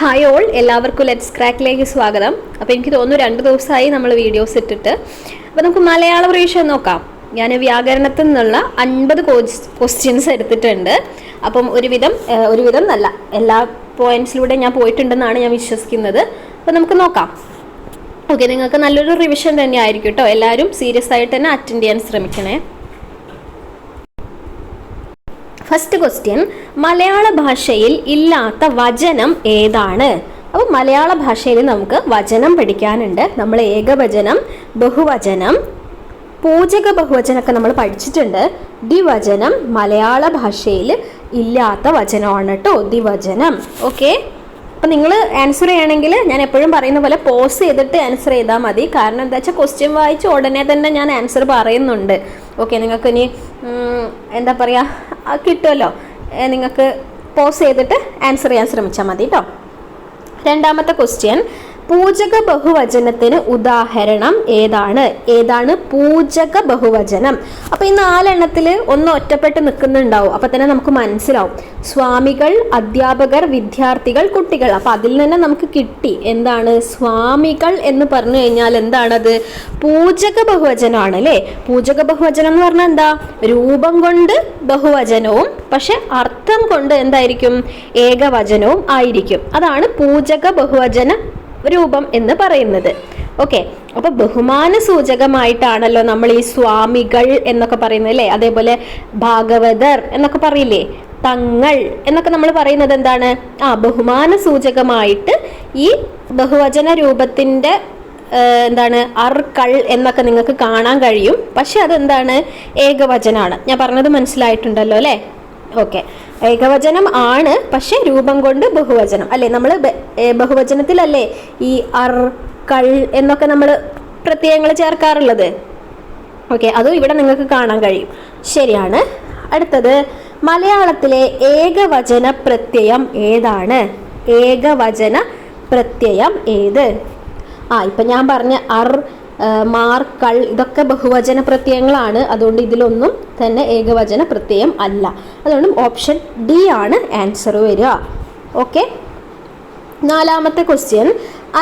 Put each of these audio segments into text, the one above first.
Hi all, എല്ലാവർക്കും let's ക്രാക്കിലേക്ക് സ്വാഗതം. അപ്പോൾ എനിക്ക് തോന്നുന്നു 2 ദിവസമായി നമ്മൾ വീഡിയോസ് ഇട്ടിട്ട്. അപ്പോൾ നമുക്ക് മലയാളം റിവിഷൻ നോക്കാം. ഞാൻ വ്യാകരണത്തിൽ നിന്നുള്ള 50 ക്വസ്റ്റ്യൻസ് എടുത്തിട്ടുണ്ട്. അപ്പം ഒരുവിധം നല്ല എല്ലാ പോയിന്റ്സിലൂടെ ഞാൻ പോയിട്ടുണ്ടെന്നാണ് ഞാൻ വിശ്വസിക്കുന്നത്. അപ്പോൾ നമുക്ക് നോക്കാം. ഓക്കെ, നിങ്ങൾക്ക് നല്ലൊരു റിവിഷൻ തന്നെ ആയിരിക്കും കേട്ടോ. എല്ലാവരും സീരിയസ് ആയിട്ട് തന്നെ അറ്റൻഡ് ചെയ്യാൻ ശ്രമിക്കണേ. ഫസ്റ്റ് ക്വസ്റ്റ്യൻ, മലയാള ഭാഷയിൽ ഇല്ലാത്ത വചനം ഏതാണ്? അപ്പോൾ മലയാള ഭാഷയിൽ നമുക്ക് വചനം പഠിക്കാനുണ്ട്. നമ്മൾ ഏകവചനം, ബഹുവചനം, പൂജക ബഹുവചനമൊക്കെ നമ്മൾ പഠിച്ചിട്ടുണ്ട്. ദ്വിവചനം മലയാള ഭാഷയിൽ ഇല്ലാത്ത വചനമാണ് കേട്ടോ, ദ്വിവചനം. ഓക്കെ, അപ്പം നിങ്ങൾ ആൻസർ ചെയ്യണമെങ്കിൽ ഞാൻ എപ്പോഴും പറയുന്ന പോലെ പോസ് ചെയ്തിട്ട് ആൻസർ ചെയ്താൽ മതി. കാരണം എന്താ വെച്ചാൽ ക്വസ്റ്റ്യൻ വായിച്ച് ഉടനെ തന്നെ ഞാൻ ആൻസർ പറയുന്നുണ്ട്. ഓക്കെ, നിങ്ങൾക്ക് ഇനി എന്താ പറയുക കിട്ടുമല്ലോ. നിങ്ങൾക്ക് പോസ് ചെയ്തിട്ട് ആൻസർ ചെയ്യാൻ ശ്രമിച്ചാൽ മതി കേട്ടോ. രണ്ടാമത്തെ ക്വസ്റ്റ്യൻ, പൂജക ബഹുവചനത്തിന് ഉദാഹരണം ഏതാണ് പൂജക ബഹുവചനം? അപ്പോൾ ഈ 4 എണ്ണത്തിൽ ഒന്ന് ഒറ്റപ്പെട്ട് നിൽക്കുന്നുണ്ടാവും. അപ്പോൾ തന്നെ നമുക്ക് മനസ്സിലാവും. സ്വാമികൾ, അധ്യാപകർ, വിദ്യാർത്ഥികൾ, കുട്ടികൾ. അപ്പോൾ അതിൽ നിന്ന് നമുക്ക് കിട്ടി എന്താണ്? സ്വാമികൾ എന്ന് പറഞ്ഞു കഴിഞ്ഞാൽ എന്താണത്? പൂജക ബഹുവചനമാണ് അല്ലേ. പൂജക ബഹുവചനം എന്ന് പറഞ്ഞാൽ എന്താ? രൂപം കൊണ്ട് ബഹുവചനവും പക്ഷെ അർത്ഥം കൊണ്ട് എന്തായിരിക്കും? ഏകവചനവും ആയിരിക്കും. അതാണ് പൂജക ബഹുവചന രൂപം എന്ന് പറയുന്നത്. ഓക്കെ, അപ്പൊ ബഹുമാന സൂചകമായിട്ടാണല്ലോ നമ്മൾ ഈ സ്വാമികൾ എന്നൊക്കെ പറയുന്നത് അല്ലേ. അതേപോലെ ഭാഗവതർ എന്നൊക്കെ പറയില്ലേ, തങ്ങൾ എന്നൊക്കെ നമ്മൾ പറയുന്നത് എന്താണ്? ബഹുമാന സൂചകമായിട്ട് ഈ ബഹുവചന രൂപത്തിന്റെ എന്താണ് അർകൾ എന്നൊക്കെ നിങ്ങൾക്ക് കാണാൻ കഴിയും. പക്ഷെ അതെന്താണ്? ഏകവചനാണ്. ഞാൻ പറഞ്ഞത് മനസ്സിലായിട്ടുണ്ടല്ലോ അല്ലേ. ഓക്കെ, ഏകവചനം ആണ് പക്ഷെ രൂപം കൊണ്ട് ബഹുവചനം അല്ലേ. നമ്മൾ ബഹുവചനത്തിലല്ലേ ഈ അർ കൾ എന്നൊക്കെ നമ്മൾ പ്രത്യയങ്ങൾ ചേർക്കാറുള്ളത്. ഓക്കെ, അതും ഇവിടെ നിങ്ങൾക്ക് കാണാൻ കഴിയും. ശരിയാണ്. അടുത്തത്, മലയാളത്തിലെ ഏകവചന പ്രത്യയം ഏതാണ്? ഏകവചന പ്രത്യയം ഏത്? ഇപ്പം ഞാൻ പറഞ്ഞ അർ, മാർ, കൾ ഇതൊക്കെ ബഹുവചന പ്രത്യയങ്ങളാണ്. അതുകൊണ്ട് ഇതിലൊന്നും തന്നെ ഏകവചന പ്രത്യയം അല്ല. അതുകൊണ്ട് ഓപ്ഷൻ ഡി ആണ് ആൻസർ വരിക. ഓക്കെ, നാലാമത്തെ ക്വസ്റ്റ്യൻ,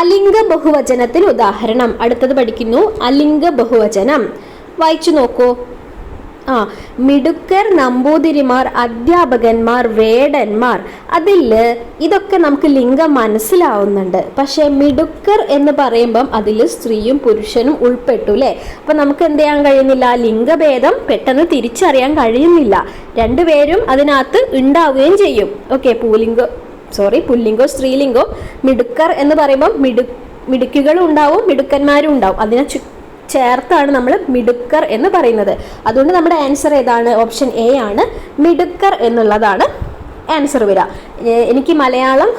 അലിംഗ ബഹുവചനത്തിന് ഉദാഹരണം. അടുത്തത് പഠിക്കുന്നു അലിംഗ ബഹുവചനം. വായിച്ചു നോക്കൂ. മിടുക്കർ, നമ്പൂതിരിമാർ, അധ്യാപകന്മാർ, വേടന്മാർ. അതിൽ ഇതൊക്കെ നമുക്ക് ലിംഗം മനസ്സിലാവുന്നുണ്ട്. പക്ഷെ മിടുക്കർ എന്ന് പറയുമ്പം അതിൽ സ്ത്രീയും പുരുഷനും ഉൾപ്പെട്ടു അല്ലേ. അപ്പൊ നമുക്ക് എന്ത് ചെയ്യാൻ കഴിയുന്നില്ല? ലിംഗഭേദം പെട്ടെന്ന് തിരിച്ചറിയാൻ കഴിയുന്നില്ല. രണ്ടുപേരും അതിനകത്ത് ഉണ്ടാവുകയും ചെയ്യും. ഓക്കെ, പുല്ലിംഗോ സ്ത്രീലിംഗോ. മിടുക്കർ എന്ന് പറയുമ്പം മിടുക്കുകളും ഉണ്ടാവും, മിടുക്കന്മാരും ഉണ്ടാവും. അതിനെ ചേർത്താണ് നമ്മൾ മിടുക്കർ എന്ന് പറയുന്നത്. അതുകൊണ്ട് നമ്മുടെ ആൻസർ ഏതാണ്? ഓപ്ഷൻ എ ആണ്, മിടുക്കർ എന്നുള്ളതാണ് ആൻസർ വരിക. എനിക്ക് മലയാളം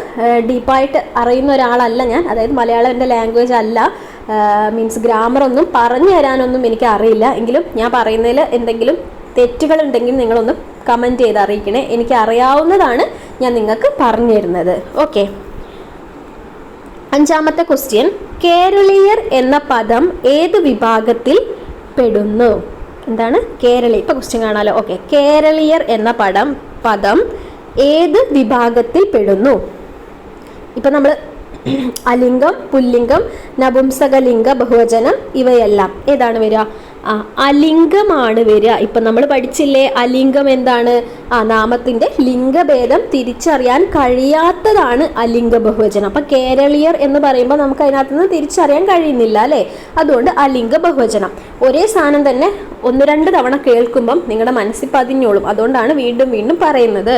ഡീപ്പായിട്ട് അറിയുന്ന ഒരാളല്ല ഞാൻ. അതായത് മലയാളം എൻ്റെ ലാംഗ്വേജ് അല്ല. മീൻസ് ഗ്രാമർ ഒന്നും പറഞ്ഞു തരാനൊന്നും എനിക്ക് അറിയില്ല. എങ്കിലും ഞാൻ പറയുന്നതിൽ എന്തെങ്കിലും തെറ്റുകൾ ഉണ്ടെങ്കിൽ നിങ്ങളൊന്ന് കമൻറ്റ് ചെയ്ത് അറിയിക്കണേ. എനിക്ക് അറിയാവുന്നതാണ് ഞാൻ നിങ്ങൾക്ക് പറഞ്ഞു തരുന്നത്. ഓക്കെ, അഞ്ചാമത്തെ ക്വസ്റ്റ്യൻ, കേരളീയർ എന്ന പദം ഏത് വിഭാഗത്തിൽ പെടുന്നു? എന്താണ് കേരളീയ? ഇപ്പൊ ക്വസ്റ്റ്യൻ കാണാലോ. ഓക്കെ, കേരളീയർ എന്ന പദം ഏത് വിഭാഗത്തിൽ പെടുന്നു? ഇപ്പൊ നമ്മൾ അലിംഗം, പുല്ലിംഗം, നപുംസകലിംഗ ബഹുവചനം ഇവയെല്ലാം ഏതാണ് വരിക? അലിംഗമാണ് വരിക. ഇപ്പൊ നമ്മൾ പഠിച്ചില്ലേ അലിംഗം എന്താണ്? നാമത്തിന്റെ ലിംഗഭേദം തിരിച്ചറിയാൻ കഴിയാത്തതാണ് അലിംഗ ബഹുവചനം. അപ്പൊ കേരളീയർ എന്ന് പറയുമ്പോൾ നമുക്ക് അതിനകത്ത് നിന്ന് തിരിച്ചറിയാൻ കഴിയുന്നില്ല അല്ലേ. അതുകൊണ്ട് അലിംഗ ബഹുവചനം. ഒരേ സാധനം തന്നെ 1-2 തവണ കേൾക്കുമ്പം നിങ്ങളുടെ മനസ്സിൽ പതിഞ്ഞോളും. അതുകൊണ്ടാണ് വീണ്ടും വീണ്ടും പറയുന്നത്.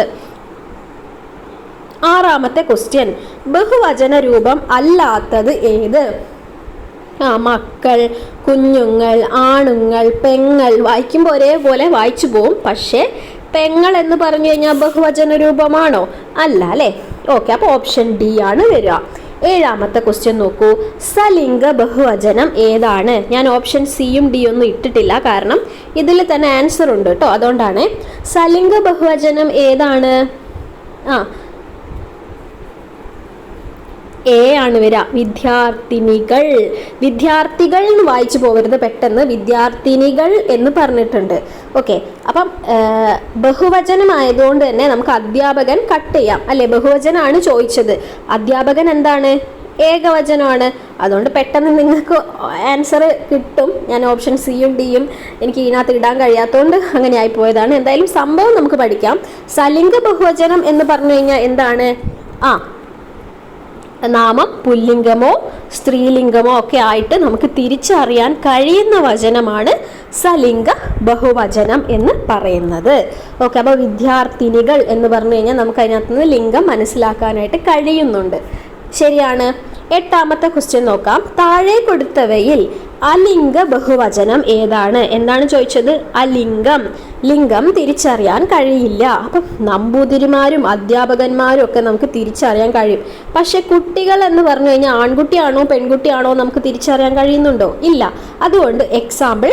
ആറാമത്തെ ക്വസ്റ്റ്യൻ, ബഹുവചന രൂപം അല്ലാത്തത് ഏത്? മക്കൾ, കുഞ്ഞുങ്ങൾ, ആണുങ്ങൾ, പെങ്ങൾ. വായിക്കുമ്പോൾ ഒരേപോലെ വായിച്ചു പോവും. പക്ഷേ പെങ്ങൾ എന്ന് പറഞ്ഞു കഴിഞ്ഞാൽ ബഹുവചന രൂപമാണോ? അല്ല അല്ലേ. ഓക്കെ, അപ്പോൾ ഓപ്ഷൻ ഡി ആണ് വരിക. ഏഴാമത്തെ ക്വസ്റ്റ്യൻ നോക്കൂ, സലിംഗ ബഹുവചനം ഏതാണ്? ഞാൻ ഓപ്ഷൻ സിയും ഡി ഒന്നും ഇട്ടിട്ടില്ല, കാരണം ഇതിൽ തന്നെ ആൻസർ ഉണ്ട് കേട്ടോ. അതുകൊണ്ടാണ്. സലിംഗ ബഹുവചനം ഏതാണ്? എ ആണ് വരിക. വിദ്യാർത്ഥിനികൾ. വിദ്യാർത്ഥികൾ എന്ന് വായിച്ചു പോകരുത് പെട്ടെന്ന്, വിദ്യാർത്ഥിനികൾ എന്ന് പറഞ്ഞിട്ടുണ്ട്. ഓക്കെ, അപ്പം ബഹുവചനമായതുകൊണ്ട് തന്നെ നമുക്ക് അധ്യാപകൻ കട്ട് ചെയ്യാം അല്ലെ. ബഹുവചനാണ് ചോദിച്ചത്, അധ്യാപകൻ എന്താണ്? ഏകവചനമാണ്. അതുകൊണ്ട് പെട്ടെന്ന് നിങ്ങൾക്ക് ആൻസർ കിട്ടും. ഞാൻ ഓപ്ഷൻ സിയും ഡിയും എനിക്ക് ഇതിനകത്ത് ഇടാൻ കഴിയാത്തതുകൊണ്ട് അങ്ങനെ ആയിപ്പോയതാണ്. എന്തായാലും സംഭവം നമുക്ക് പഠിക്കാം. സലിംഗ ബഹുവചനം എന്ന് പറഞ്ഞു കഴിഞ്ഞാൽ എന്താണ്? നാമം പുല്ലിംഗമോ സ്ത്രീലിംഗമോ ഒക്കെ ആയിട്ട് നമുക്ക് തിരിച്ചറിയാൻ കഴിയുന്ന വചനമാണ് സലിംഗ ബഹുവചനം എന്ന് പറയുന്നത്. ഓക്കെ, അപ്പോൾ വിദ്യാർത്ഥിനികൾ എന്ന് പറഞ്ഞു കഴിഞ്ഞാൽ നമുക്ക് അതിനകത്ത് നിന്ന് ലിംഗം മനസ്സിലാക്കാനായിട്ട് കഴിയുന്നുണ്ട്. ശരിയാണ്. എട്ടാമത്തെ ക്വസ്റ്റ്യൻ നോക്കാം. താഴെ കൊടുത്തവയിൽ അലിംഗ ബഹുവചനം ഏതാണ്? എന്താണ് ചോദിച്ചത്? അലിംഗം. ലിംഗം തിരിച്ചറിയാൻ കഴിയില്ല. അപ്പം നമ്പൂതിരിമാരും അധ്യാപകന്മാരും ഒക്കെ നമുക്ക് തിരിച്ചറിയാൻ കഴിയും. പക്ഷെ കുട്ടികൾ എന്ന് പറഞ്ഞു കഴിഞ്ഞാൽ ആൺകുട്ടിയാണോ പെൺകുട്ടിയാണോ നമുക്ക് തിരിച്ചറിയാൻ കഴിയുന്നുണ്ടോ? ഇല്ല. അതുകൊണ്ട് എക്സാമ്പിൾ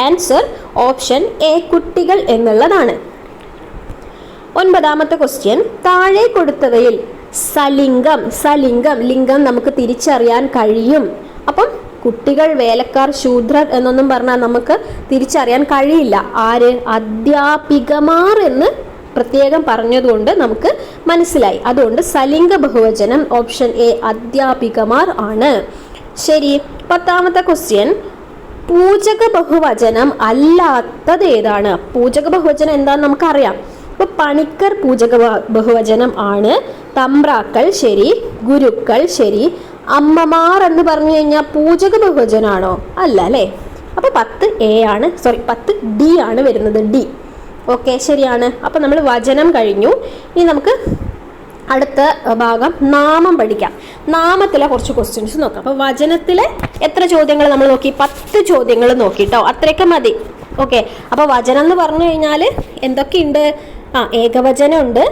ആൻസർ ഓപ്ഷൻ എ കുട്ടികൾ എന്നുള്ളതാണ്. ഒൻപതാമത്തെ ക്വസ്റ്റ്യൻ. താഴെ കൊടുത്തവയിൽ സലിംഗം. സലിംഗം ലിംഗം നമുക്ക് തിരിച്ചറിയാൻ കഴിയും. അപ്പം കുട്ടികൾ, വേലക്കാർ, ശൂദ്രർ എന്നൊന്നും പറഞ്ഞാൽ നമുക്ക് തിരിച്ചറിയാൻ കഴിയില്ല. ആര്? അധ്യാപികമാർ എന്ന് പ്രത്യേകം പറഞ്ഞതുകൊണ്ട് നമുക്ക് മനസ്സിലായി. അതുകൊണ്ട് സലിംഗ ബഹുവചനം ഓപ്ഷൻ എ അധ്യാപികമാർ ആണ്. ശരി. പത്താമത്തെ ക്വസ്റ്റ്യൻ. പൂജക ബഹുവചനം അല്ലാത്തത് ഏതാണ്? പൂജക ബഹുവചനം എന്താണെന്ന് നമുക്കറിയാം. അപ്പോൾ പണിക്കർ പൂജക ബഹുവചനം ആണ്. തമ്പ്രാക്കൾ ശരി, ഗുരുക്കൾ ശരി. അമ്മമാർ എന്ന് പറഞ്ഞു കഴിഞ്ഞാൽ പൂജക ബഹുവചനാണോ? അല്ല അല്ലേ. അപ്പോൾ 10 എ ആണ്, 10 ഡി ആണ് വരുന്നത്. ഡി. ഓക്കെ, ശരിയാണ്. അപ്പോൾ നമ്മൾ വചനം കഴിഞ്ഞു. ഇനി നമുക്ക് അടുത്ത ഭാഗം നാമം പഠിക്കാം. നാമത്തിലെ കുറച്ച് ക്വസ്റ്റ്യൻസ് നോക്കാം. അപ്പോൾ വചനത്തിലെ എത്ര ചോദ്യങ്ങൾ നമ്മൾ നോക്കി? 10 ചോദ്യങ്ങൾ നോക്കിട്ടോ, അത്രയൊക്കെ മതി. ഓക്കെ, അപ്പോൾ വചനം എന്ന് പറഞ്ഞു കഴിഞ്ഞാൽ എന്തൊക്കെയുണ്ട്? ഏകവചനം ഉണ്ട്.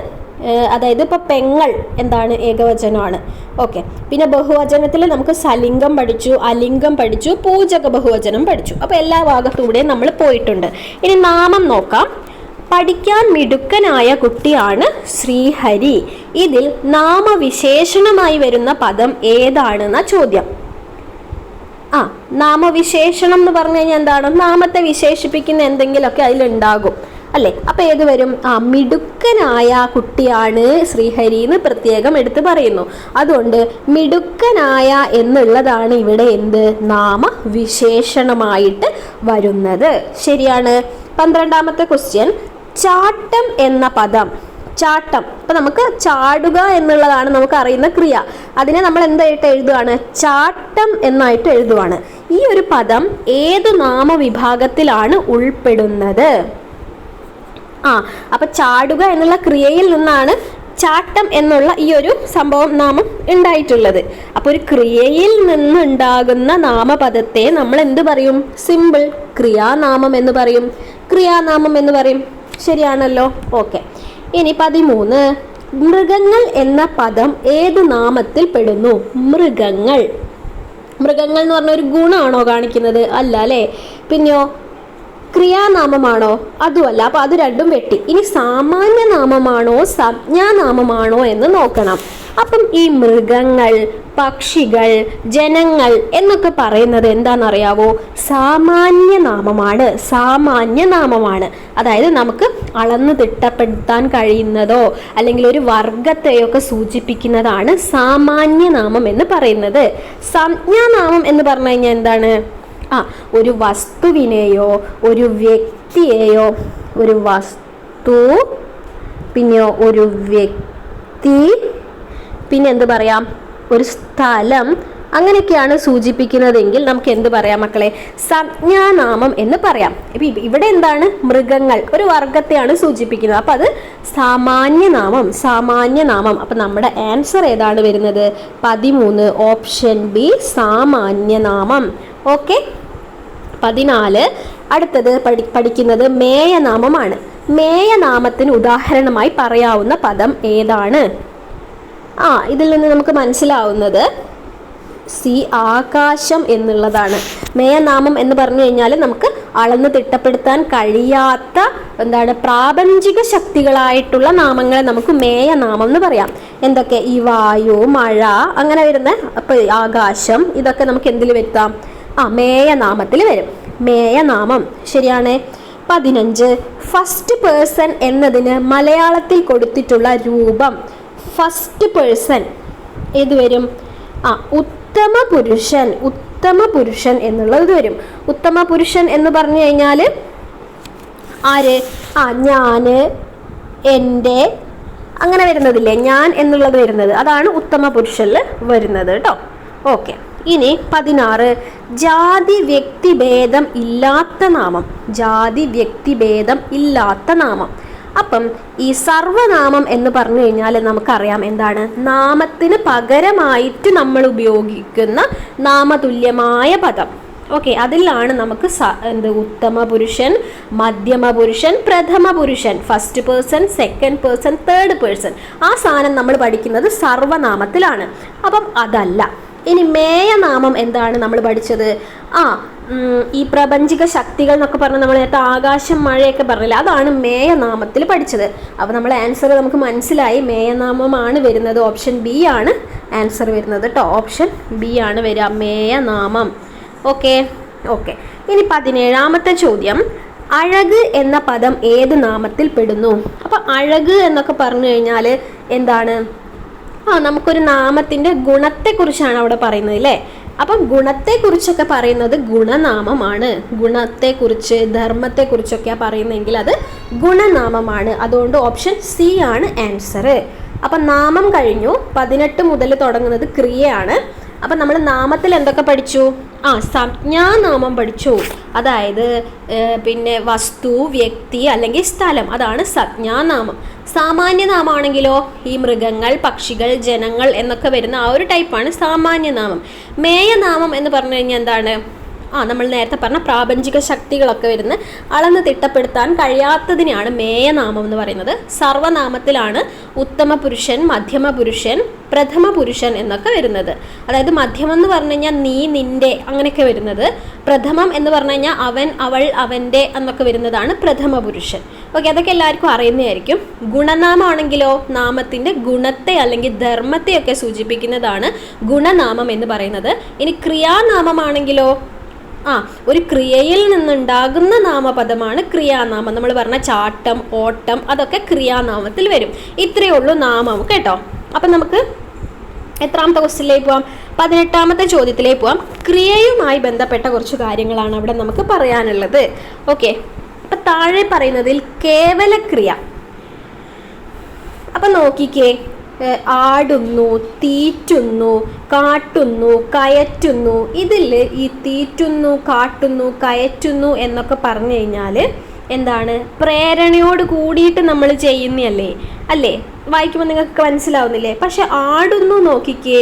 അതായത് ഇപ്പോൾ പെങ്ങൾ എന്താണ്? ഏകവചനമാണ്. ഓക്കെ, പിന്നെ ബഹുവചനത്തിൽ നമുക്ക് സലിംഗം പഠിച്ചു, അലിംഗം പഠിച്ചു, പൂജക ബഹുവചനം പഠിച്ചു. അപ്പോൾ എല്ലാ ഭാഗത്തൂടെയും നമ്മൾ പോയിട്ടുണ്ട്. ഇനി നാമം നോക്കാം. പഠിക്കാൻ മിടുക്കനായ കുട്ടിയാണ് ശ്രീഹരി. ഇതിൽ നാമവിശേഷണമായി വരുന്ന പദം ഏതാണെന്ന ചോദ്യം. നാമവിശേഷണം എന്ന് പറഞ്ഞു കഴിഞ്ഞാൽ എന്താണ്? നാമത്തെ വിശേഷിപ്പിക്കുന്ന എന്തെങ്കിലുമൊക്കെ അതിലുണ്ടാകും അല്ലേ. അപ്പം ഏത് വരും? മിടുക്കനായ കുട്ടിയാണ് ശ്രീഹരി എന്ന് പ്രത്യേകം എടുത്ത് പറയുന്നു. അതുകൊണ്ട് മിടുക്കനായ എന്നുള്ളതാണ് ഇവിടെ എന്ത്? നാമവിശേഷണമായിട്ട് വരുന്നത്. ശരിയാണ്. 12ാമത്തെ ക്വസ്റ്റ്യൻ. ചാട്ടം എന്ന പദം. ചാട്ടം, അപ്പം നമുക്ക് ചാടുക എന്നുള്ളതാണ് നമുക്ക് അറിയുന്ന ക്രിയ. അതിനെ നമ്മൾ എന്തായിട്ട് എഴുതുകയാണ്? ചാട്ടം എന്നായിട്ട് എഴുതുവാണ്. ഈ ഒരു പദം ഏത് നാമവിഭാഗത്തിലാണ് ഉൾപ്പെടുന്നത്? അപ്പൊ ചാടുക എന്നുള്ള ക്രിയയിൽ നിന്നാണ് ചാട്ടം എന്നുള്ള ഈ ഒരു സംഭവം നാമം ഉണ്ടായിട്ടുള്ളത്. അപ്പോൾ ഒരു ക്രിയയിൽ നിന്നുണ്ടാകുന്ന നാമപദത്തെ നമ്മൾ എന്ത് പറയും? സിമ്പിൾ ക്രിയാനാമം എന്ന് പറയും. ക്രിയാനാമം എന്ന് പറയും. ശരിയാണല്ലോ. ഓക്കെ, ഇനി 13. മൃഗങ്ങൾ എന്ന പദം ഏത് നാമത്തിൽ പെടുന്നു? മൃഗങ്ങൾ. മൃഗങ്ങൾ എന്ന് പറഞ്ഞ ഒരു ഗുണമാണോ കാണിക്കുന്നത്? അല്ല അല്ലേ. പിന്നെയോ ക്രിയാനാമമാണോ? അതുമല്ല. അപ്പോൾ അത് രണ്ടും വെട്ടി. ഇനി സാമാന്യ നാമമാണോ സംജ്ഞാനാമമാണോ എന്ന് നോക്കണം. അപ്പം ഈ മൃഗങ്ങൾ, പക്ഷികൾ, ജനങ്ങൾ എന്നൊക്കെ പറയുന്നത് എന്താണെന്നറിയാവോ? സാമാന്യ നാമമാണ്. സാമാന്യ നാമമാണ്. അതായത് നമുക്ക് അളന്ന് തിട്ടപ്പെടുത്താൻ കഴിയുന്നതോ അല്ലെങ്കിൽ ഒരു വർഗത്തെയൊക്കെ സൂചിപ്പിക്കുന്നതാണ് സാമാന്യ നാമം എന്ന് പറയുന്നത്. സംജ്ഞാനാമം എന്ന് പറഞ്ഞു കഴിഞ്ഞാൽ എന്താണ്? ഒരു വസ്തുവിനെയോ ഒരു വ്യക്തിയെയോ, ഒരു വസ്തു പിന്നെയോ ഒരു വ്യക്തി, പിന്നെ എന്ത് പറയാം? ഒരു സ്ഥലം, അങ്ങനെയൊക്കെയാണ് സൂചിപ്പിക്കുന്നതെങ്കിൽ നമുക്ക് എന്ത് പറയാം മക്കളെ? സംജ്ഞാനാമം എന്ന് പറയാം. ഇപ്പം ഇവിടെ എന്താണ്? മൃഗങ്ങൾ, ഒരു വർഗത്തെയാണ് സൂചിപ്പിക്കുന്നത്. അപ്പം അത് സാമാന്യനാമം. സാമാന്യനാമം. അപ്പം നമ്മുടെ ആൻസർ ഏതാണ് വരുന്നത്? 13 ഓപ്ഷൻ ബി സാമാന്യനാമം. ഓക്കെ. 14. അടുത്തത് പഠിക്കുന്നത് മേയനാമമാണ്. മേയനാമത്തിന് ഉദാഹരണമായി പറയാവുന്ന പദം ഏതാണ്? ഇതിൽ നിന്ന് നമുക്ക് മനസ്സിലാവുന്നത് സി ആകാശം എന്നുള്ളതാണ്. മേയനാമം എന്ന് പറഞ്ഞു കഴിഞ്ഞാൽ നമുക്ക് അളന്ന് തിട്ടപ്പെടുത്താൻ കഴിയാത്ത പ്രാപഞ്ചിക ശക്തികളായിട്ടുള്ള നാമങ്ങളെ നമുക്ക് മേയനാമം എന്ന് പറയാം. എന്തൊക്കെ? ഈ വായു, മഴ, അങ്ങനെ വരുന്ന ആകാശം, ഇതൊക്കെ നമുക്ക് എന്തിൽ വരുത്താം? മേയനാമത്തിൽ വരും. മേയനാമം ശരിയാണ്. 15 ഫസ്റ്റ് പേഴ്സൺ എന്നതിന് മലയാളത്തിൽ കൊടുത്തിട്ടുള്ള രൂപം. ഫസ്റ്റ് പേഴ്സൺ ഏത് വരും? ഉത്തമ പുരുഷൻ. ഉത്തമ പുരുഷൻ എന്നുള്ളത് വരും. ഉത്തമ പുരുഷൻ എന്ന് പറഞ്ഞു കഴിഞ്ഞാൽ ആര്? ഞാന്, എൻ്റെ, അങ്ങനെ വരുന്നതില്ലേ? ഞാൻ എന്നുള്ളത് വരുന്നത്, അതാണ് ഉത്തമ പുരുഷനിൽ വരുന്നത് കേട്ടോ. ഓക്കെ. ഇനി 16 ജാതി വ്യക്തിഭേദം ഇല്ലാത്ത നാമം. ജാതി വ്യക്തിഭേദം ഇല്ലാത്ത നാമം. അപ്പം ഈ സർവനാമം എന്ന് പറഞ്ഞു കഴിഞ്ഞാൽ നമുക്കറിയാം എന്താണ്? നാമത്തിന് പകരമായിട്ട് നമ്മൾ ഉപയോഗിക്കുന്ന നാമതുല്യമായ പദം. ഓക്കെ, അതിലാണ് നമുക്ക് ഉത്തമ പുരുഷൻ, മധ്യമ പുരുഷൻ, പ്രഥമ പുരുഷൻ, first person, second person, third person, ആ സാധനം നമ്മൾ പഠിക്കുന്നത് സർവനാമത്തിലാണ്. അപ്പം അതല്ല. ഇനി മേയനാമം എന്താണ് നമ്മൾ പഠിച്ചത്? ഈ പ്രപഞ്ചിക ശക്തികൾ എന്നൊക്കെ പറഞ്ഞാൽ നമ്മൾ നേരത്തെ ആകാശം, മഴയൊക്കെ പറഞ്ഞില്ല, അതാണ് മേയനാമത്തിൽ പഠിച്ചത്. അപ്പോൾ നമ്മൾ ആൻസർ നമുക്ക് മനസ്സിലായി, മേയനാമമാണ് വരുന്നത്. ഓപ്ഷൻ ബി ആണ് ആൻസർ വരുന്നത് കേട്ടോ. ഓപ്ഷൻ ബി ആണ് വരിക, മേയനാമം. ഓക്കെ. ഇനി 17ാമത്തെ ചോദ്യം, അഴക് എന്ന പദം ഏത് നാമത്തിൽ പെടുന്നു? അപ്പൊ അഴക് എന്നൊക്കെ പറഞ്ഞു കഴിഞ്ഞാൽ എന്താണ്? നമുക്കൊരു നാമത്തിന്റെ ഗുണത്തെക്കുറിച്ചാണ് അവിടെ പറയുന്നത് അല്ലേ? അപ്പം ഗുണത്തെക്കുറിച്ചൊക്കെ പറയുന്നത് ഗുണനാമമാണ്. ഗുണത്തെക്കുറിച്ച്, ധർമ്മത്തെക്കുറിച്ചൊക്കെ പറയുന്നതെങ്കിൽ അത് ഗുണനാമമാണ്. അതുകൊണ്ട് ഓപ്ഷൻ സി ആണ് ആൻസർ. അപ്പം നാമം കഴിഞ്ഞു. 18 മുതൽ തുടങ്ങുന്നത് ക്രിയയാണ്. അപ്പം നമ്മൾ നാമത്തിൽ എന്തൊക്കെ പഠിച്ചു? സംജ്ഞാനാമം പഠിച്ചു. അതായത് പിന്നെ വസ്തു, വ്യക്തി അല്ലെങ്കിൽ സ്ഥലം, അതാണ് സംജ്ഞാനാമം. സാമാന്യനാമാണെങ്കിലോ ഈ മൃഗങ്ങൾ, പക്ഷികൾ, ജനങ്ങൾ എന്നൊക്കെ വരുന്ന ആ ഒരു ടൈപ്പാണ് സാമാന്യനാമം. മേയനാമം എന്ന് പറഞ്ഞു കഴിഞ്ഞാൽ എന്താണ്? നമ്മൾ നേരത്തെ പറഞ്ഞ പ്രാപഞ്ചിക ശക്തികളൊക്കെ വരുന്ന അളന്ന് തിട്ടപ്പെടുത്താൻ കഴിയാത്തതിനെയാണ് മേയനാമം എന്ന് പറയുന്നത്. സർവനാമത്തിലാണ് ഉത്തമ പുരുഷൻ, മധ്യമ പുരുഷൻ, പ്രഥമ പുരുഷൻ എന്നൊക്കെ വരുന്നത്. അതായത് മധ്യമം എന്ന് പറഞ്ഞു കഴിഞ്ഞാൽ നീ, നിന്റെ, അങ്ങനെയൊക്കെ വരുന്നത്. പ്രഥമം എന്ന് പറഞ്ഞു കഴിഞ്ഞാൽ അവൻ, അവൾ, അവൻ്റെ എന്നൊക്കെ വരുന്നതാണ് പ്രഥമ പുരുഷൻ. ഓക്കെ, അതൊക്കെ എല്ലാവർക്കും അറിയുന്നതായിരിക്കും. ഗുണനാമാണെങ്കിലോ നാമത്തിൻ്റെ ഗുണത്തെ അല്ലെങ്കിൽ ധർമ്മത്തെയൊക്കെ സൂചിപ്പിക്കുന്നതാണ് ഗുണനാമം എന്ന് പറയുന്നത്. ഇനി ക്രിയാനാമമാണെങ്കിലോ ഒരു ക്രിയയിൽ നിന്നുണ്ടാകുന്ന നാമപദമാണ് ക്രിയാനാമം. നമ്മൾ പറഞ്ഞ ചാട്ടം, ഓട്ടം, അതൊക്കെ ക്രിയാനാമത്തിൽ വരും. ഇത്രയേ ഉള്ളൂ നാമം കേട്ടോ. അപ്പം നമുക്ക് എത്രാമത്തെ ക്വസ്റ്റ്യനിലേക്ക് പോവാം? 18ാമത്തെ ചോദ്യത്തിലേക്ക് പോവാം. ക്രിയയുമായി ബന്ധപ്പെട്ട കുറച്ച് കാര്യങ്ങളാണ് അവിടെ നമുക്ക് പറയാനുള്ളത്. ഓക്കെ, അപ്പം താഴെ പറയുന്നതിൽ കേവലക്രിയ. അപ്പം നോക്കിക്കേ, ആടുന്നു, തീറ്റുന്നു, കാട്ടുന്നു, കയറ്റുന്നു. ഇതിൽ ഈ തീറ്റുന്നു, കാട്ടുന്നു, കയറ്റുന്നു എന്നൊക്കെ പറഞ്ഞു കഴിഞ്ഞാൽ എന്താണ്? പ്രേരണയോട് കൂടിയിട്ട് നമ്മൾ ചെയ്യുന്നതല്ലേ അല്ലേ? വായിക്കുമ്പോൾ നിങ്ങൾക്ക് മനസ്സിലാവുന്നില്ലേ? പക്ഷെ ആടുന്നു നോക്കിക്കേ,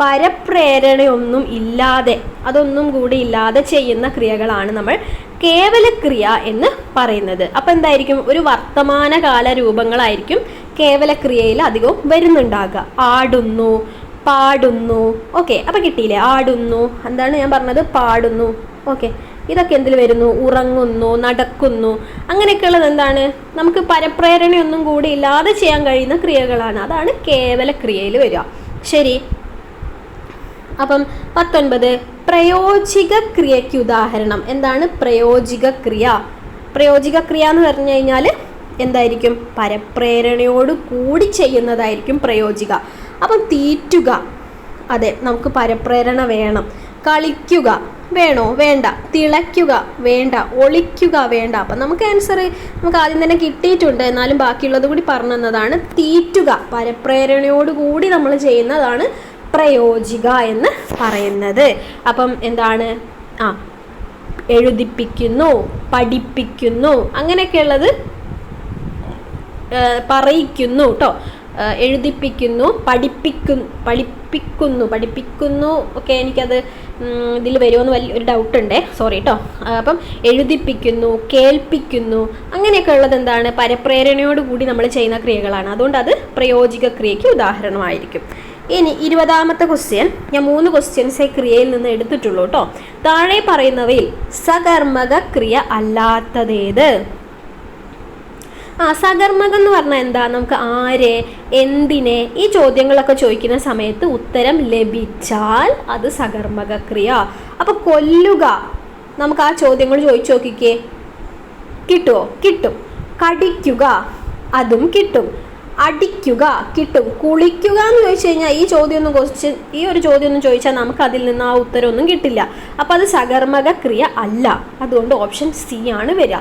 പരപ്രേരണയൊന്നും ഇല്ലാതെ, അതൊന്നും കൂടി ഇല്ലാതെ ചെയ്യുന്ന ക്രിയകളാണ് നമ്മൾ കേവലക്രിയ എന്ന് പറയുന്നത്. അപ്പം എന്തായിരിക്കും? ഒരു വർത്തമാനകാല രൂപങ്ങളായിരിക്കും കേവലക്രിയയിൽ അധികവും വരുന്നുണ്ടാകുക. ആടുന്നു, പാടുന്നു. ഓക്കെ, അപ്പം കിട്ടിയില്ലേ? ആടുന്നു, എന്താണ് ഞാൻ പറഞ്ഞത്? പാടുന്നു. ഓക്കെ, ഇതൊക്കെ എന്തിൽ വരുന്നു? ഉറങ്ങുന്നു, നടക്കുന്നു, അങ്ങനെയൊക്കെയുള്ളത് എന്താണ്? നമുക്ക് പരപ്രേരണയൊന്നും കൂടി ഇല്ലാതെ ചെയ്യാൻ കഴിയുന്ന ക്രിയകളാണ്. അതാണ് കേവലക്രിയയിൽ വരിക. ശരി. അപ്പം 19 പ്രയോജിക ക്രിയയ്ക്ക് ഉദാഹരണം. എന്താണ് പ്രയോജിക ക്രിയ? പ്രയോജിക ക്രിയ എന്ന് പറഞ്ഞു കഴിഞ്ഞാൽ എന്തായിരിക്കും? പരപ്രേരണയോട് കൂടി ചെയ്യുന്നതായിരിക്കും പ്രയോജിക. അപ്പം തീറ്റുക, അതെ, നമുക്ക് പരപ്രേരണ വേണം. കളിക്കുക വേണോ? വേണ്ട. തിളയ്ക്കുക വേണ്ട. ഒളിക്കുക വേണ്ട. അപ്പം നമുക്ക് ആൻസർ നമുക്ക് ആദ്യം തന്നെ കിട്ടിയിട്ടുണ്ട്. എന്നാലും ബാക്കിയുള്ളത് കൂടി പറഞ്ഞു തന്നതാണ്. തീറ്റുക, പരപ്രേരണയോട് കൂടി നമ്മൾ ചെയ്യുന്നതാണ് പ്രയോജിക എന്ന് പറയുന്നത്. അപ്പം എന്താണ്? എഴുതിപ്പിക്കുന്നു, പഠിപ്പിക്കുന്നു, അങ്ങനെയൊക്കെയുള്ളത് പറയിക്കുന്നു കേട്ടോ. എഴുതിപ്പിക്കുന്നു, പഠിപ്പിക്കുന്നു ഒക്കെ എനിക്കത് ഇതിൽ വരുമോയെന്ന് വലിയൊരു ഡൗട്ടുണ്ട്, സോറി കേട്ടോ. അപ്പം എഴുതിപ്പിക്കുന്നു, കേൾപ്പിക്കുന്നു, അങ്ങനെയൊക്കെ ഉള്ളത് എന്താണ്? പരപ്രേരണയോട് കൂടി നമ്മൾ ചെയ്യുന്ന ക്രിയകളാണ്. അതുകൊണ്ട് അത് പ്രയോജിക ക്രിയയ്ക്ക് ഉദാഹരണമായിരിക്കും. ഇനി 20ാമത്തെ ക്വസ്റ്റ്യൻ, ഞാൻ 3 ക്വസ്റ്റ്യൻസേ ക്രിയയിൽ നിന്ന് എടുത്തിട്ടുള്ളൂ കേട്ടോ. താഴെ പറയുന്നവയിൽ സകർമ്മക ക്രിയ അല്ലാത്തതേത്? സകർമ്മകം എന്ന് പറഞ്ഞാൽ എന്താ? നമുക്ക് ആരെ, എന്തിനെ, ഈ ചോദ്യങ്ങളൊക്കെ ചോദിക്കുന്ന സമയത്ത് ഉത്തരം ലഭിച്ചാൽ അത് സകർമ്മക ക്രിയ. അപ്പൊ കൊല്ലുക, നമുക്ക് ആ ചോദ്യങ്ങൾ ചോദിച്ചു നോക്കിക്കേ, കിട്ടുമോ? കിട്ടും. കടിക്കുക, അതും കിട്ടും. അടിക്കുക കിട്ടും. കുളിക്കുക എന്ന് ചോദിച്ചു കഴിഞ്ഞാൽ ഈ ഒരു ചോദ്യമൊന്നും ചോദിച്ചാൽ നമുക്ക് അതിൽ നിന്ന് ആ ഉത്തരമൊന്നും കിട്ടില്ല. അപ്പം അത് സകർമ്മക ക്രിയ അല്ല. അതുകൊണ്ട് ഓപ്ഷൻ സി ആണ് വരിക.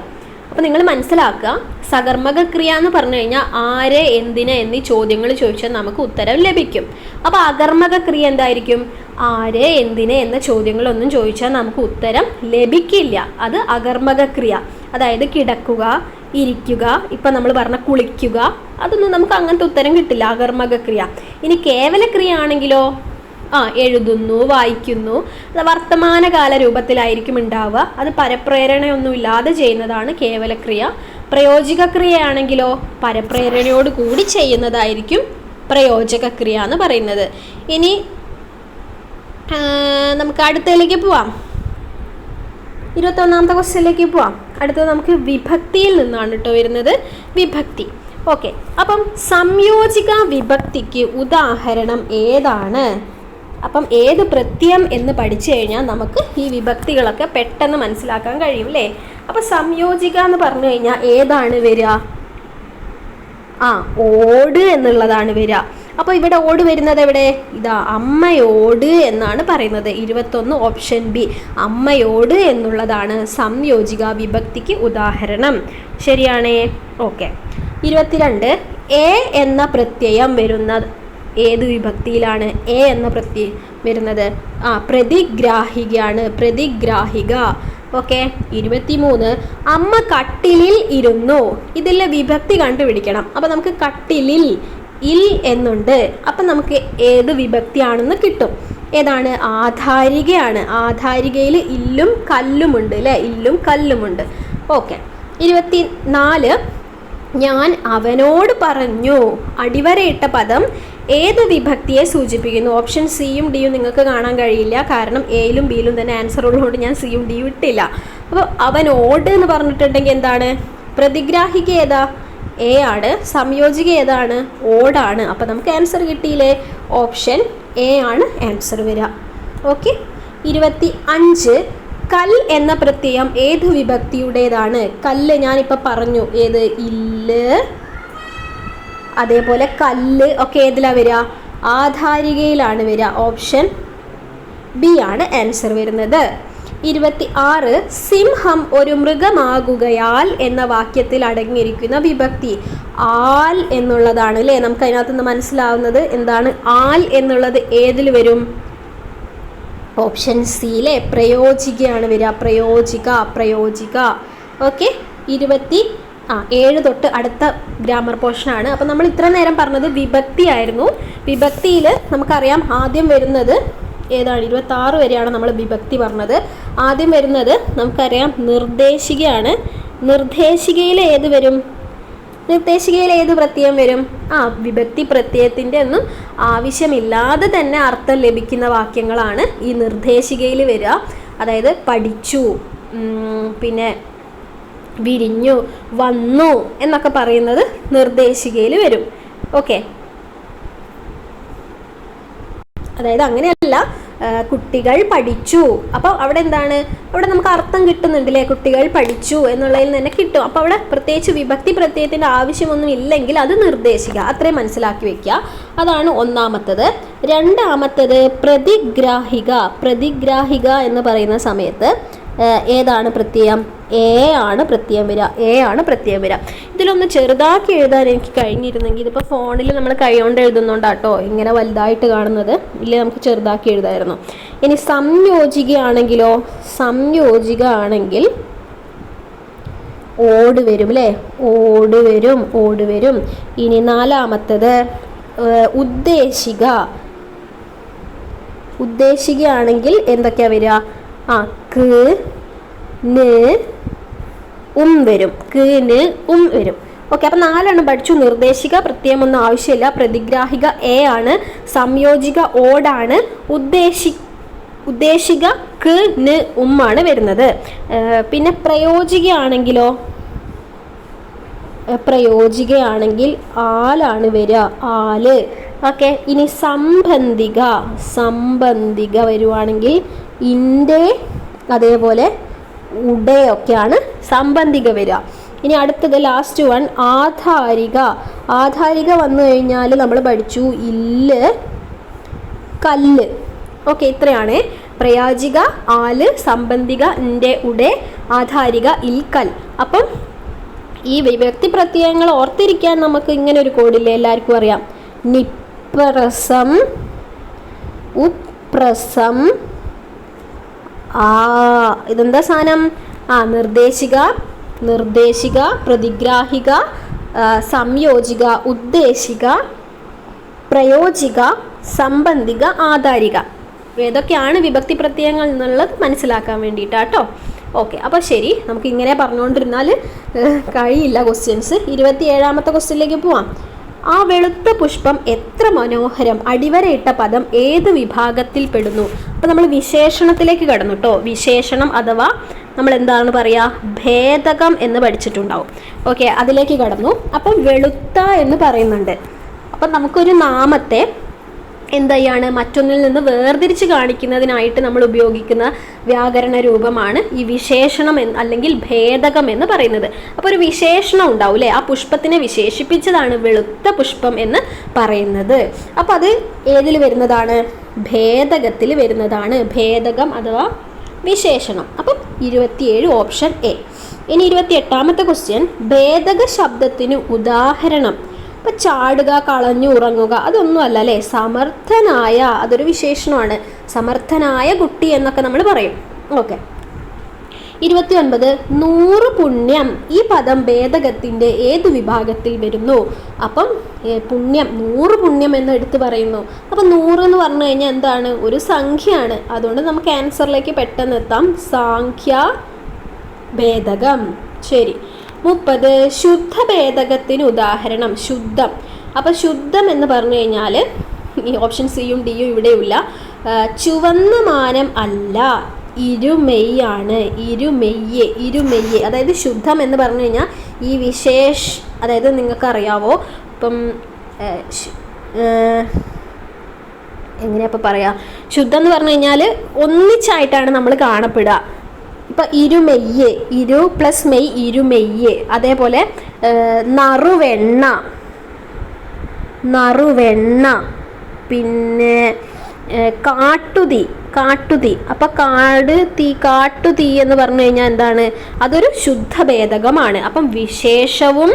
അപ്പം നിങ്ങൾ മനസ്സിലാക്കുക, സകർമ്മക ക്രിയ എന്ന് പറഞ്ഞു കഴിഞ്ഞാൽ ആരെ, എന്തിനെ എന്നീ ചോദ്യങ്ങൾ ചോദിച്ചാൽ നമുക്ക് ഉത്തരം ലഭിക്കും. അപ്പോൾ അകർമ്മക ക്രിയ എന്തായിരിക്കും? ആരെ, എന്തിനെ എന്ന ചോദ്യങ്ങളൊന്നും ചോദിച്ചാൽ നമുക്ക് ഉത്തരം ലഭിക്കില്ല. അത് അകർമ്മക ക്രിയ. അതായത് കിടക്കുക, ഇരിക്കുക, ഇപ്പം നമ്മൾ പറഞ്ഞ കുളിക്കുക, അതൊന്നും നമുക്ക് അങ്ങനത്തെ ഉത്തരം കിട്ടില്ല, അകർമ്മക ക്രിയ. ഇനി കേവല ക്രിയ ആണെങ്കിലോ, എഴുതുന്നു, വായിക്കുന്നു, വർത്തമാനകാല രൂപത്തിലായിരിക്കും ഉണ്ടാവുക. അത് പരപ്രേരണയൊന്നും ഇല്ലാതെ ചെയ്യുന്നതാണ് കേവലക്രിയ. പ്രയോജിക ക്രിയയാണെങ്കിലോ പരപ്രേരണയോട് കൂടി ചെയ്യുന്നതായിരിക്കും പ്രയോജക ക്രിയ എന്ന് പറയുന്നത്. ഇനി നമുക്ക് അടുത്തതിലേക്ക് പോവാം. 21ാമത്തെ ക്വസ്റ്റ്യനിലേക്ക് പോവാം. അടുത്തത് നമുക്ക് വിഭക്തിയിൽ നിന്നാണ് കേട്ടോ വരുന്നത്. വിഭക്തി. ഓക്കെ, അപ്പം സംയോജിക വിഭക്തിക്ക് ഉദാഹരണം ഏതാണ്? അപ്പം ഏത് പ്രത്യയം എന്ന് പഠിച്ചു കഴിഞ്ഞാൽ നമുക്ക് ഈ വിഭക്തികളൊക്കെ പെട്ടെന്ന് മനസ്സിലാക്കാൻ കഴിയും അല്ലേ? അപ്പം സംയോജിക എന്ന് പറഞ്ഞു കഴിഞ്ഞാൽ ഏതാണ് വരിക? ഓട് എന്നുള്ളതാണ് വരിക. അപ്പോൾ ഇവിടെ ഓട് വരുന്നത് എവിടെ? ഇതാ അമ്മയോട് എന്നാണ് പറയുന്നത്. 21 ഓപ്ഷൻ ബി, അമ്മയോട് എന്നുള്ളതാണ് സംയോജിക വിഭക്തിക്ക് ഉദാഹരണം. ശരിയാണേ? ഓക്കെ. 22 എ എന്ന പ്രത്യയം വരുന്ന ഏത് വിഭക്തിയിലാണ് എ എന്ന പ്രത്യയം വരുന്നത്? പ്രതിഗ്രാഹികയാണ്, പ്രതിഗ്രാഹിക. ഓക്കെ. 23 അമ്മ കട്ടിലിൽ ഇരുന്നു. ഇതിലെ വിഭക്തി കണ്ടുപിടിക്കണം. അപ്പം നമുക്ക് കട്ടിലിൽ ഇൽ എന്നുണ്ട്. അപ്പം നമുക്ക് ഏത് വിഭക്തിയാണെന്ന് കിട്ടും. ഏതാണ്? ആധാരികയാണ്. ആധാരികയിൽ ഇല്ലും കല്ലുമുണ്ട് അല്ലേ? ഇല്ലും കല്ലുമുണ്ട്. ഓക്കെ. 24 ഞാൻ അവനോട് പറഞ്ഞു. അടിവരയിട്ട പദം ഏത് വിഭക്തിയെ സൂചിപ്പിക്കുന്നു? ഓപ്ഷൻ സിയും ഡിയും നിങ്ങൾക്ക് കാണാൻ കഴിയില്ല, കാരണം എയിലും ബിയിലും തന്നെ ആൻസർ ഉള്ളതുകൊണ്ട് ഞാൻ സിയും ഡിയും ഇട്ടില്ല. അപ്പോൾ അവനോട് എന്ന് പറഞ്ഞിട്ടുണ്ടെങ്കിൽ എന്താണ്? പ്രതിഗ്രാഹിക ഏതാ? എ ആണ്. സംയോജിക ഏതാണ്? ഓടാണ്. അപ്പോൾ നമുക്ക് ആൻസർ കിട്ടിയില്ലേ? ഓപ്ഷൻ എ ആണ് ആൻസർ വരിക. ഓക്കെ. 25 കൽ എന്ന പ്രത്യയം ഏത് വിഭക്തിയുടേതാണ്? കല്ല് ഞാനിപ്പോൾ പറഞ്ഞു, ഏത്? ഇല്ല്, അതേപോലെ കല്ല് ഒക്കെ ഏതിലാണ് വരിക? ആധാരികയിലാണ് വരിക. ഓപ്ഷൻ ബി ആണ് ആൻസർ വരുന്നത്. 26 സിംഹം ഒരു മൃഗമാകുകയാൽ എന്ന വാക്യത്തിൽ അടങ്ങിയിരിക്കുന്ന വിഭക്തി ആൽ എന്നുള്ളതാണ് അല്ലേ? നമുക്ക് അതിനകത്ത് നിന്ന് മനസ്സിലാവുന്നത് എന്താണ്? ആൽ എന്നുള്ളത് ഏതിൽ വരും? ഓപ്ഷൻ സിയിലെ പ്രയോജികയാണ് വരിക. പ്രയോജിക, പ്രയോജിക. ഓക്കെ. 27 തൊട്ട് അടുത്ത ഗ്രാമർ പോർഷനാണ്. അപ്പം നമ്മൾ ഇത്ര നേരം പറഞ്ഞത് വിഭക്തി ആയിരുന്നു. വിഭക്തിയിൽ നമുക്കറിയാം ആദ്യം വരുന്നത് ഏതാണ്? 26 വരെയാണ് നമ്മൾ വിഭക്തി പറഞ്ഞത്. ആദ്യം വരുന്നത് നമുക്കറിയാം നിർദ്ദേശികയാണ്. നിർദ്ദേശികയിൽ ഏത് വരും? നിർദ്ദേശികയിൽ ഏത് പ്രത്യയം വരും? വിഭക്തി പ്രത്യയത്തിൻ്റെ ഒന്നും ആവശ്യമില്ലാതെ തന്നെ അർത്ഥം ലഭിക്കുന്ന വാക്യങ്ങളാണ് ഈ നിർദ്ദേശികയിൽ വരിക. അതായത് പഠിച്ചു, പിന്നെ വിരിഞ്ഞു, വന്നു എന്നൊക്കെ പറയുന്നത് നിർദ്ദേശികയിൽ വരും. ഓക്കെ. അതായത് അങ്ങനെയല്ല, കുട്ടികൾ പഠിച്ചു. അപ്പോൾ അവിടെ എന്താണ്? അവിടെ നമുക്ക് അർത്ഥം കിട്ടുന്നുണ്ടല്ലേ? കുട്ടികൾ പഠിച്ചു എന്നുള്ളതിൽ തന്നെ കിട്ടും. അപ്പോൾ അവിടെ പ്രത്യേകിച്ച് വിഭക്തി പ്രത്യയത്തിൻ്റെ ആവശ്യമൊന്നും ഇല്ലെങ്കിൽ അത് നിർദ്ദേശിക, അത്രയും മനസ്സിലാക്കി വെക്കുക. അതാണ് ഒന്നാമത്തത്. രണ്ടാമത്തത് പ്രതിഗ്രാഹിക. പ്രതിഗ്രാഹിക എന്ന് പറയുന്ന സമയത്ത് ഏതാണ് പ്രത്യയം? എ ആണ് പ്രത്യയം വരിക. എ ആണ് പ്രത്യയം വരിക. ഇതിലൊന്ന് ചെറുതാക്കി എഴുതാൻ എനിക്ക് കഴിഞ്ഞിരുന്നെങ്കിൽ, ഇതിപ്പോൾ ഫോണിൽ നമ്മൾ കൈകൊണ്ട് എഴുതുന്നുണ്ടാട്ടോ ഇങ്ങനെ വലുതായിട്ട് കാണുന്നത്, ഇല്ലേ നമുക്ക് ചെറുതാക്കി എഴുതായിരുന്നു. ഇനി സംയോജികയാണെങ്കിലോ? സംയോജിക ആണെങ്കിൽ ഓട് വരും അല്ലേ? ഓട് വരും, ഓട് വരും. ഇനി നാലാമത്തത് ഉദ്ദേശിക. ഉദ്ദേശികയാണെങ്കിൽ എന്തൊക്കെയാ വരിക? ക്ക്, ന്, വരും. ക്ക്, ന്, വരും. ഓക്കെ. അപ്പം 4 പഠിച്ചു. നിർദ്ദേശിക പ്രത്യയമൊന്നും ആവശ്യമില്ല. പ്രതിഗ്രാഹിക എ ആണ്. സംയോജിക ഓടാണ്. ഉദ്ദേശിക ക്ക്, ന്, ആണ് വരുന്നത്. പിന്നെ പ്രയോജികയാണെങ്കിലോ? പ്രയോജികയാണെങ്കിൽ ആലാണ് വരിക, ആല്. ഓക്കെ. ഇനി സംബന്ധിക വരുവാണെങ്കിൽ ഇൻ്റെ അതേപോലെ ഉടയൊക്കെയാണ് സംബന്ധിക വരിക. ഇനി അടുത്തത് ലാസ്റ്റ് വൺ ആധാരിക വന്നു കഴിഞ്ഞാൽ നമ്മൾ പഠിച്ചു ഇല്ല്, കല്ല്. ഓക്കെ, ഇത്രയാണ് പ്രയാജിക, ആല്, സംബന്ധിക, ഇൻ്റെ, ഉടെ, ആധാരിക, ഇൽ, കൽ. അപ്പം ഈ വിഭക്തി പ്രത്യയങ്ങൾ ഓർത്തിരിക്കാൻ നമുക്ക് ഇങ്ങനെ ഒരു കോഡില്ലേ, എല്ലാവർക്കും അറിയാം. നിപ്രസം, ഉപ്രസം, ഇതെന്താ സാധനം? നിർദ്ദേശിക, പ്രതിഗ്രാഹിക, സംയോജിക, ഉദ്ദേശിക, പ്രയോജിക, സംബന്ധിക, ആധാരിക. ഏതൊക്കെയാണ് വിഭക്തി പ്രത്യയങ്ങൾ എന്നുള്ളത് മനസ്സിലാക്കാൻ വേണ്ടിയിട്ടാട്ടോ. ഓക്കെ, അപ്പോൾ ശരി, നമുക്ക് ഇങ്ങനെ പറഞ്ഞുകൊണ്ടിരുന്നാൽ കഴിയില്ല ക്വസ്റ്റ്യൻസ്. 27ാമത്തെ ക്വസ്റ്റ്യനിലേക്ക് പോവാം. ആ വെളുത്ത പുഷ്പം എത്ര മനോഹരം, അടിവരയിട്ട പദം ഏത് വിഭാഗത്തിൽ പെടുന്നു? അപ്പോൾ നമ്മൾ വിശേഷണത്തിലേക്ക് കടന്നു കേട്ടോ. വിശേഷണം അഥവാ നമ്മൾ എന്താണ് പറയുക, ഭേദകം എന്ന് പഠിച്ചിട്ടുണ്ടാവും. ഓക്കെ, അതിലേക്ക് കടന്നു. അപ്പം വെളുത്ത എന്ന് പറയുന്നുണ്ട്. അപ്പം നമുക്കൊരു നാമത്തെ എന്താണ് മറ്റൊന്നിൽ നിന്ന് വേർതിരിച്ച് കാണിക്കുന്നതിനായിട്ട് നമ്മൾ ഉപയോഗിക്കുന്ന വ്യാകരണ രൂപമാണ് ഈ വിശേഷണം അല്ലെങ്കിൽ ഭേദകം എന്ന് പറയുന്നത്. അപ്പോൾ ഒരു വിശേഷണം ഉണ്ടാവും അല്ലേ, ആ പുഷ്പത്തിനെ വിശേഷിപ്പിച്ചതാണ് വെളുത്ത പുഷ്പം എന്ന് പറയുന്നത്. അപ്പോൾ അത് ഏതിൽ വരുന്നതാണ്? ഭേദകത്തിൽ വരുന്നതാണ്. ഭേദകം അഥവാ വിശേഷണം. അപ്പം 27 ഓപ്ഷൻ എ. ഇനി 28ാമത്തെ ക്വസ്റ്റ്യൻ, ഭേദക ശബ്ദത്തിന് ഉദാഹരണം. അപ്പം ചാടുക, കളഞ്ഞു, ഉറങ്ങുക അതൊന്നും അല്ല അല്ലേ. സമർത്ഥനായ, അതൊരു വിശേഷണമാണ്. സമർത്ഥനായ കുട്ടി എന്നൊക്കെ നമ്മൾ പറയും. ഓക്കെ. 29 100 പുണ്യം. ഈ പദം ഭേദകത്തിൻ്റെ ഏത് വിഭാഗത്തിൽ വരുന്നു? അപ്പം പുണ്യം, 100 പുണ്യം എന്ന് എടുത്ത് പറയുന്നു. അപ്പം 100 എന്ന് പറഞ്ഞു കഴിഞ്ഞാൽ എന്താണ്? ഒരു സംഖ്യയാണ്. അതുകൊണ്ട് നമുക്ക് ആൻസറിലേക്ക് പെട്ടെന്ന് എത്താം. സാഖ്യ ഭേദകം. ശരി. 30 ശുദ്ധഭേദകത്തിന് ഉദാഹരണം. ശുദ്ധം. അപ്പം ശുദ്ധം എന്ന് പറഞ്ഞു കഴിഞ്ഞാൽ ഈ ഓപ്ഷൻ സിയും ഡിയും ഇവിടെയില്ല. ചുവന്ന മാനം അല്ല, ഇരുമെയ്യാണ്. ഇരുമെയ്യ്. അതായത് ശുദ്ധം എന്ന് പറഞ്ഞു കഴിഞ്ഞാൽ ഈ അതായത് നിങ്ങൾക്കറിയാവോ, ഇപ്പം എങ്ങനെയപ്പോൾ പറയാ, ശുദ്ധം എന്ന് പറഞ്ഞു കഴിഞ്ഞാൽ ഒന്നിച്ചായിട്ടാണ് നമ്മൾ കാണപ്പെടുക. ഇപ്പം ഇരുമെയ്യ്, ഇരു പ്ലസ് മെയ്, ഇരുമെയ്യ്. അതേപോലെ നറുവെണ്ണ, പിന്നെ കാട്ടുതീ. അപ്പം കാട്ടുതീ എന്ന് പറഞ്ഞു കഴിഞ്ഞാൽ എന്താണ്? അതൊരു ശുദ്ധഭേദകമാണ്. അപ്പം വിശേഷവും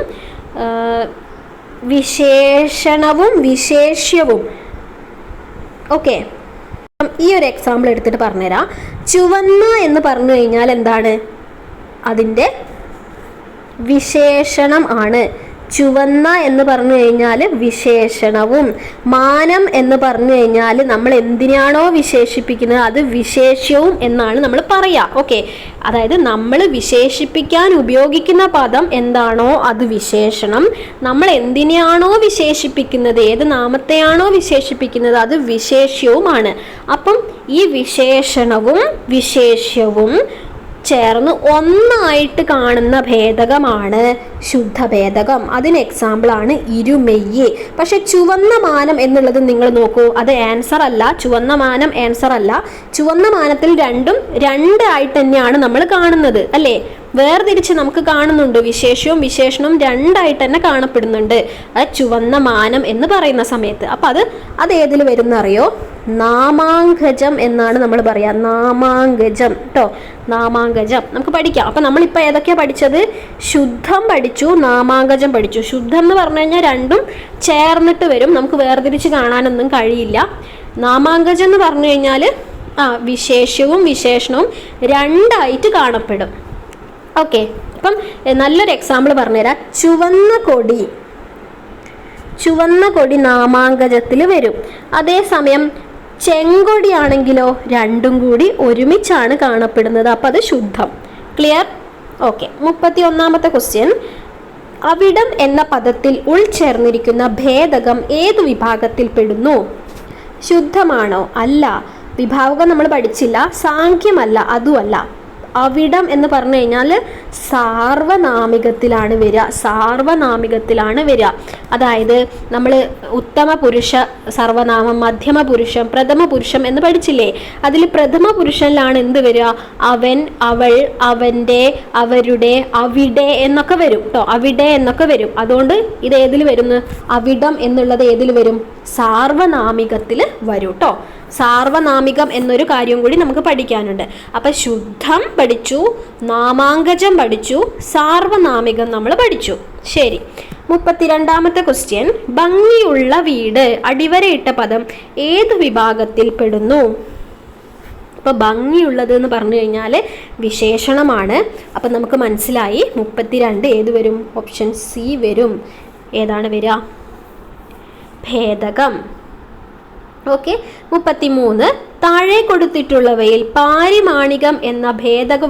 വിശേഷണവും വിശേഷ്യവും. ഓക്കെ, ഈ ഒരു എക്സാമ്പിൾ എടുത്തിട്ട് പറഞ്ഞുതരാം. ചുവന്ന എന്ന് പറഞ്ഞു കഴിഞ്ഞാൽ എന്താണ്? അതിൻ്റെ വിശേഷണം ആണ്. ചുവന്ന എന്ന് പറഞ്ഞു കഴിഞ്ഞാൽ വിശേഷണവും. മാനം എന്ന് പറഞ്ഞു കഴിഞ്ഞാൽ നമ്മൾ എന്തിനാണോ വിശേഷിപ്പിക്കുന്നത് അത് വിശേഷ്യവും എന്നാണ് നമ്മൾ പറയുക. ഓക്കെ, അതായത് നമ്മൾ വിശേഷിപ്പിക്കാൻ ഉപയോഗിക്കുന്ന പദം എന്താണോ അത് വിശേഷണം. നമ്മൾ എന്തിനെയാണോ വിശേഷിപ്പിക്കുന്നത്, ഏത് നാമത്തെയാണോ വിശേഷിപ്പിക്കുന്നത് അത് വിശേഷ്യവുമാണ്. അപ്പം ഈ വിശേഷണവും വിശേഷ്യവും ചേർന്ന് ഒന്നായിട്ട് കാണുന്ന ഭേദകമാണ് ശുദ്ധഭേദകം. അതിന് എക്സാമ്പിളാണ് ഇരുമെയ്യ്. പക്ഷെ ചുവന്ന മാനം എന്നുള്ളത് നിങ്ങൾ നോക്കൂ, അത് ആൻസർ അല്ല. ചുവന്ന മാനം ആൻസർ അല്ല. ചുവന്ന മാനത്തിൽ രണ്ടായിട്ട് തന്നെയാണ് നമ്മൾ കാണുന്നത് അല്ലേ. വേർതിരിച്ച് നമുക്ക് കാണുന്നുണ്ട്. വിശേഷവും വിശേഷണവും രണ്ടായിട്ട് തന്നെ കാണപ്പെടുന്നുണ്ട് അത് ചുവന്ന മാനം എന്ന് പറയുന്ന സമയത്ത്. അപ്പം അത് ഏതിൽ വരുന്ന അറിയോ? നാമാങ്കജം എന്നാണ് നമ്മൾ പറയുക. നാമാങ്കജം കേട്ടോ, നാമാങ്കജം നമുക്ക് പഠിക്കാം. അപ്പം നമ്മളിപ്പോൾ ഏതൊക്കെയാണ് പഠിച്ചത്? ശുദ്ധം പഠിച്ചു, നാമാങ്കജം പഠിച്ചു. ശുദ്ധം എന്ന് പറഞ്ഞു കഴിഞ്ഞാൽ രണ്ടും ചേർന്നിട്ട് വരും, നമുക്ക് വേർതിരിച്ച് കാണാനൊന്നും കഴിയില്ല. നാമാങ്കജം എന്ന് പറഞ്ഞു കഴിഞ്ഞാൽ വിശേഷ്യവും വിശേഷണവും രണ്ടായിട്ട് കാണപ്പെടും. ഓക്കെ, അപ്പം നല്ലൊരു എക്സാമ്പിൾ പറഞ്ഞുതരാം. ചുവന്ന കൊടി നാമാങ്കജത്തിൽ വരും. അതേസമയം ചെങ്കൊടിയാണെങ്കിലോ രണ്ടും കൂടി ഒരുമിച്ചാണ് കാണപ്പെടുന്നത്. അപ്പം അത് ശുദ്ധം. ക്ലിയർ? ഓക്കെ. 31ാമത്തെ ക്വസ്റ്റ്യൻ, അവിടം എന്ന പദത്തിൽ ഉൾച്ചേർന്നിരിക്കുന്ന ഭേദകം ഏത് വിഭാഗത്തിൽ പെടുന്നു? ശുദ്ധമാണോ? അല്ല. വിഭാഗം നമ്മൾ പഠിച്ചില്ല. സാഖ്യമല്ല, അതുമല്ല. അവിടം എന്ന് പറഞ്ഞു കഴിഞ്ഞാൽ സാർവനാമികത്തിലാണ് വരിക. അതായത് നമ്മൾ ഉത്തമ പുരുഷ സർവനാമം, മധ്യമ പുരുഷം, പ്രഥമ പുരുഷം എന്ന് പഠിച്ചില്ലേ? അതിൽ പ്രഥമ പുരുഷനിലാണ് എന്ത് വരിക? അവൻ, അവൾ, അവൻ്റെ, അവരുടെ, അവിടെ എന്നൊക്കെ വരും കേട്ടോ. അവിടെ എന്നൊക്കെ വരും. അതുകൊണ്ട് ഇത് ഏതിൽ വരുന്നു? അവിടം എന്നുള്ളത് ഏതിൽ വരും? സാർവനാമികത്തിൽ വരും കേട്ടോ. സാർവനാമികം എന്നൊരു കാര്യം കൂടി നമുക്ക് പഠിക്കാനുണ്ട്. അപ്പം ശുദ്ധം പഠിച്ചു, നാമാങ്കജം പഠിച്ചു, സാർവനാമികം നമ്മൾ പഠിച്ചു. ശരി, 32ാമത്തെ ക്വസ്റ്റ്യൻ. ഭംഗിയുള്ള വീട് അടിവരയിട്ട പദം ഏത് വിഭാഗത്തിൽ പെടുന്നു? അപ്പോൾ ഭംഗിയുള്ളത് എന്ന് പറഞ്ഞു കഴിഞ്ഞാൽ വിശേഷണമാണ്. അപ്പം നമുക്ക് മനസ്സിലായി 32 ഏത് വരും? ഓപ്ഷൻ സി വരും. ഏതാണ് വരിക? ഭേദകം. ഓക്കെ. 33 താഴെ കൊടുത്തിട്ടുള്ളവയിൽ പാരിമാണികം എന്ന ഭേദക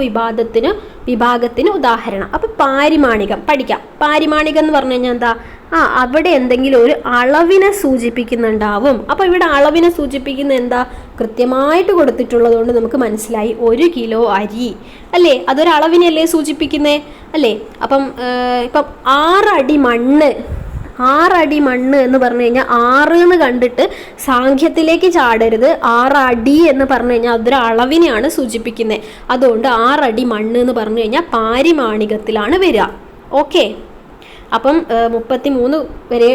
വിഭാഗത്തിന് ഉദാഹരണം. അപ്പം പാരിമാണികം പഠിക്കാം. പാരിമാണികം എന്ന് പറഞ്ഞു കഴിഞ്ഞാൽ എന്താ? അവിടെ എന്തെങ്കിലും ഒരു അളവിനെ സൂചിപ്പിക്കുന്നുണ്ടാവും. അപ്പോൾ ഇവിടെ അളവിനെ സൂചിപ്പിക്കുന്ന എന്താ? കൃത്യമായിട്ട് കൊടുത്തിട്ടുള്ളത് കൊണ്ട് നമുക്ക് മനസ്സിലായി 1 കിലോ അരി അല്ലേ? അതൊരു അളവിനെയല്ലേ സൂചിപ്പിക്കുന്നേ അല്ലേ? അപ്പം 6 അടി മണ്ണ്, 6 അടി മണ്ണ് എന്ന് പറഞ്ഞു കഴിഞ്ഞാൽ 6 എന്ന് കണ്ടിട്ട് സാഖ്യത്തിലേക്ക് ചാടരുത്. 6 അടി എന്ന് പറഞ്ഞു കഴിഞ്ഞാൽ അതൊരു അളവിനെയാണ് സൂചിപ്പിക്കുന്നത്. അതുകൊണ്ട് 6 അടി മണ്ണ് എന്ന് പറഞ്ഞു കഴിഞ്ഞാൽ പാരിമാണികത്തിലാണ് വരിക. ഓക്കെ. അപ്പം 33 വരെ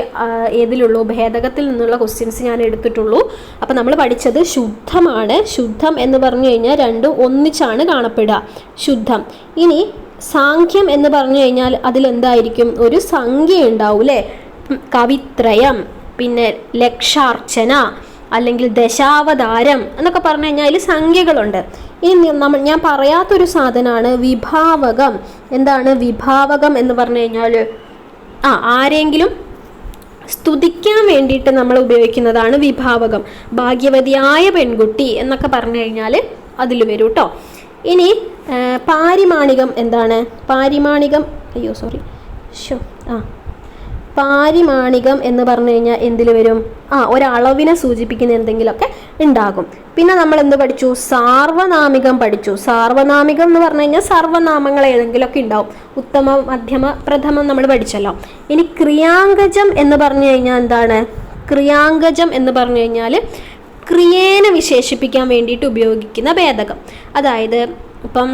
ഏതിലുള്ളൂ? ഭേദകത്തിൽ നിന്നുള്ള ക്വസ്റ്റ്യൻസ് ഞാൻ എടുത്തിട്ടുള്ളൂ. അപ്പം നമ്മൾ പഠിച്ചത് ശുദ്ധമാണ്. ശുദ്ധം എന്ന് പറഞ്ഞു കഴിഞ്ഞാൽ രണ്ടും ഒന്നിച്ചാണ് കാണപ്പെടുക, ശുദ്ധം. ഇനി സാഖ്യം എന്ന് പറഞ്ഞു കഴിഞ്ഞാൽ അതിലെന്തായിരിക്കും? ഒരു സംഖ്യ ഉണ്ടാവും അല്ലേ? കവിത്രയം, പിന്നെ ലക്ഷാർച്ചന, അല്ലെങ്കിൽ ദശാവതാരം എന്നൊക്കെ പറഞ്ഞു കഴിഞ്ഞാൽ അതിൽ സംഖ്യകളുണ്ട്. ഇനി ഞാൻ പറയാത്തൊരു സാധനമാണ് വിഭാവകം. എന്താണ് വിഭാവകം എന്ന് പറഞ്ഞു കഴിഞ്ഞാൽ? ആരെങ്കിലും സ്തുതിക്കാൻ വേണ്ടിയിട്ട് നമ്മൾ ഉപയോഗിക്കുന്നതാണ് വിഭാവകം. ഭാഗ്യവതിയായ പെൺകുട്ടി എന്നൊക്കെ പറഞ്ഞു കഴിഞ്ഞാൽ അതിൽ വരും കേട്ടോ. ഇനി പാരിമാണികം എന്താണ്? പാരിമാണികം പാരിമാണികം എന്ന് പറഞ്ഞു കഴിഞ്ഞാൽ എന്തിൽ വരും? ഒരളവിനെ സൂചിപ്പിക്കുന്ന എന്തെങ്കിലുമൊക്കെ ഉണ്ടാകും. പിന്നെ നമ്മൾ എന്ത് പഠിച്ചു? സാർവനാമികം പഠിച്ചു. സാർവനാമികം എന്ന് പറഞ്ഞു കഴിഞ്ഞാൽ സർവനാമങ്ങൾ ഏതെങ്കിലുമൊക്കെ ഉണ്ടാവും. ഉത്തമ, മധ്യമ, പ്രഥമം നമ്മൾ പഠിച്ചല്ലോ. ഇനി ക്രിയാങ്കജം എന്ന് പറഞ്ഞു കഴിഞ്ഞാൽ എന്താണ്? ക്രിയാങ്കജം എന്ന് പറഞ്ഞു കഴിഞ്ഞാൽ ക്രിയേനെ വിശേഷിപ്പിക്കാൻ വേണ്ടിയിട്ട് ഉപയോഗിക്കുന്ന ഭേദകം. അതായത് ഇപ്പം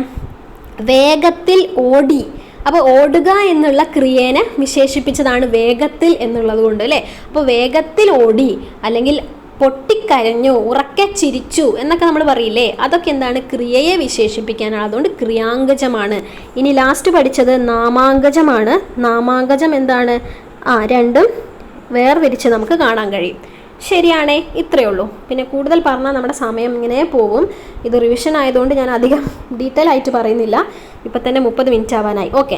വേഗത്തിൽ ഓടി, അപ്പോൾ ഓടുക എന്നുള്ള ക്രിയേനെ വിശേഷിപ്പിച്ചതാണ് വേഗത്തിൽ എന്നുള്ളത് കൊണ്ട് അല്ലേ? അപ്പോൾ വേഗത്തിൽ ഓടി, അല്ലെങ്കിൽ പൊട്ടിക്കരഞ്ഞു, ഉറക്കെ ചിരിച്ചു എന്നൊക്കെ നമ്മൾ പറയില്ലേ? അതൊക്കെ എന്താണ്? ക്രിയയെ വിശേഷിപ്പിക്കാനാണ്. അതുകൊണ്ട് ക്രിയാങ്കജമാണ്. ഇനി ലാസ്റ്റ് പഠിച്ചത് നാമാങ്കജമാണ്. നാമാങ്കജം എന്താണ്? രണ്ടും വേർതിരിച്ച് നമുക്ക് കാണാൻ കഴിയും. ശരിയാണേ? ഇത്രയേ ഉള്ളൂ. പിന്നെ കൂടുതൽ പറഞ്ഞാൽ നമ്മുടെ സമയം ഇങ്ങനെ പോവും. ഇത് റിവിഷൻ ആയതുകൊണ്ട് ഞാൻ അധികം ഡീറ്റെയിൽ ആയിട്ട് പറയുന്നില്ല. ഇപ്പം തന്നെ 30 മിനിറ്റ് ആവാനായി. ഓക്കെ.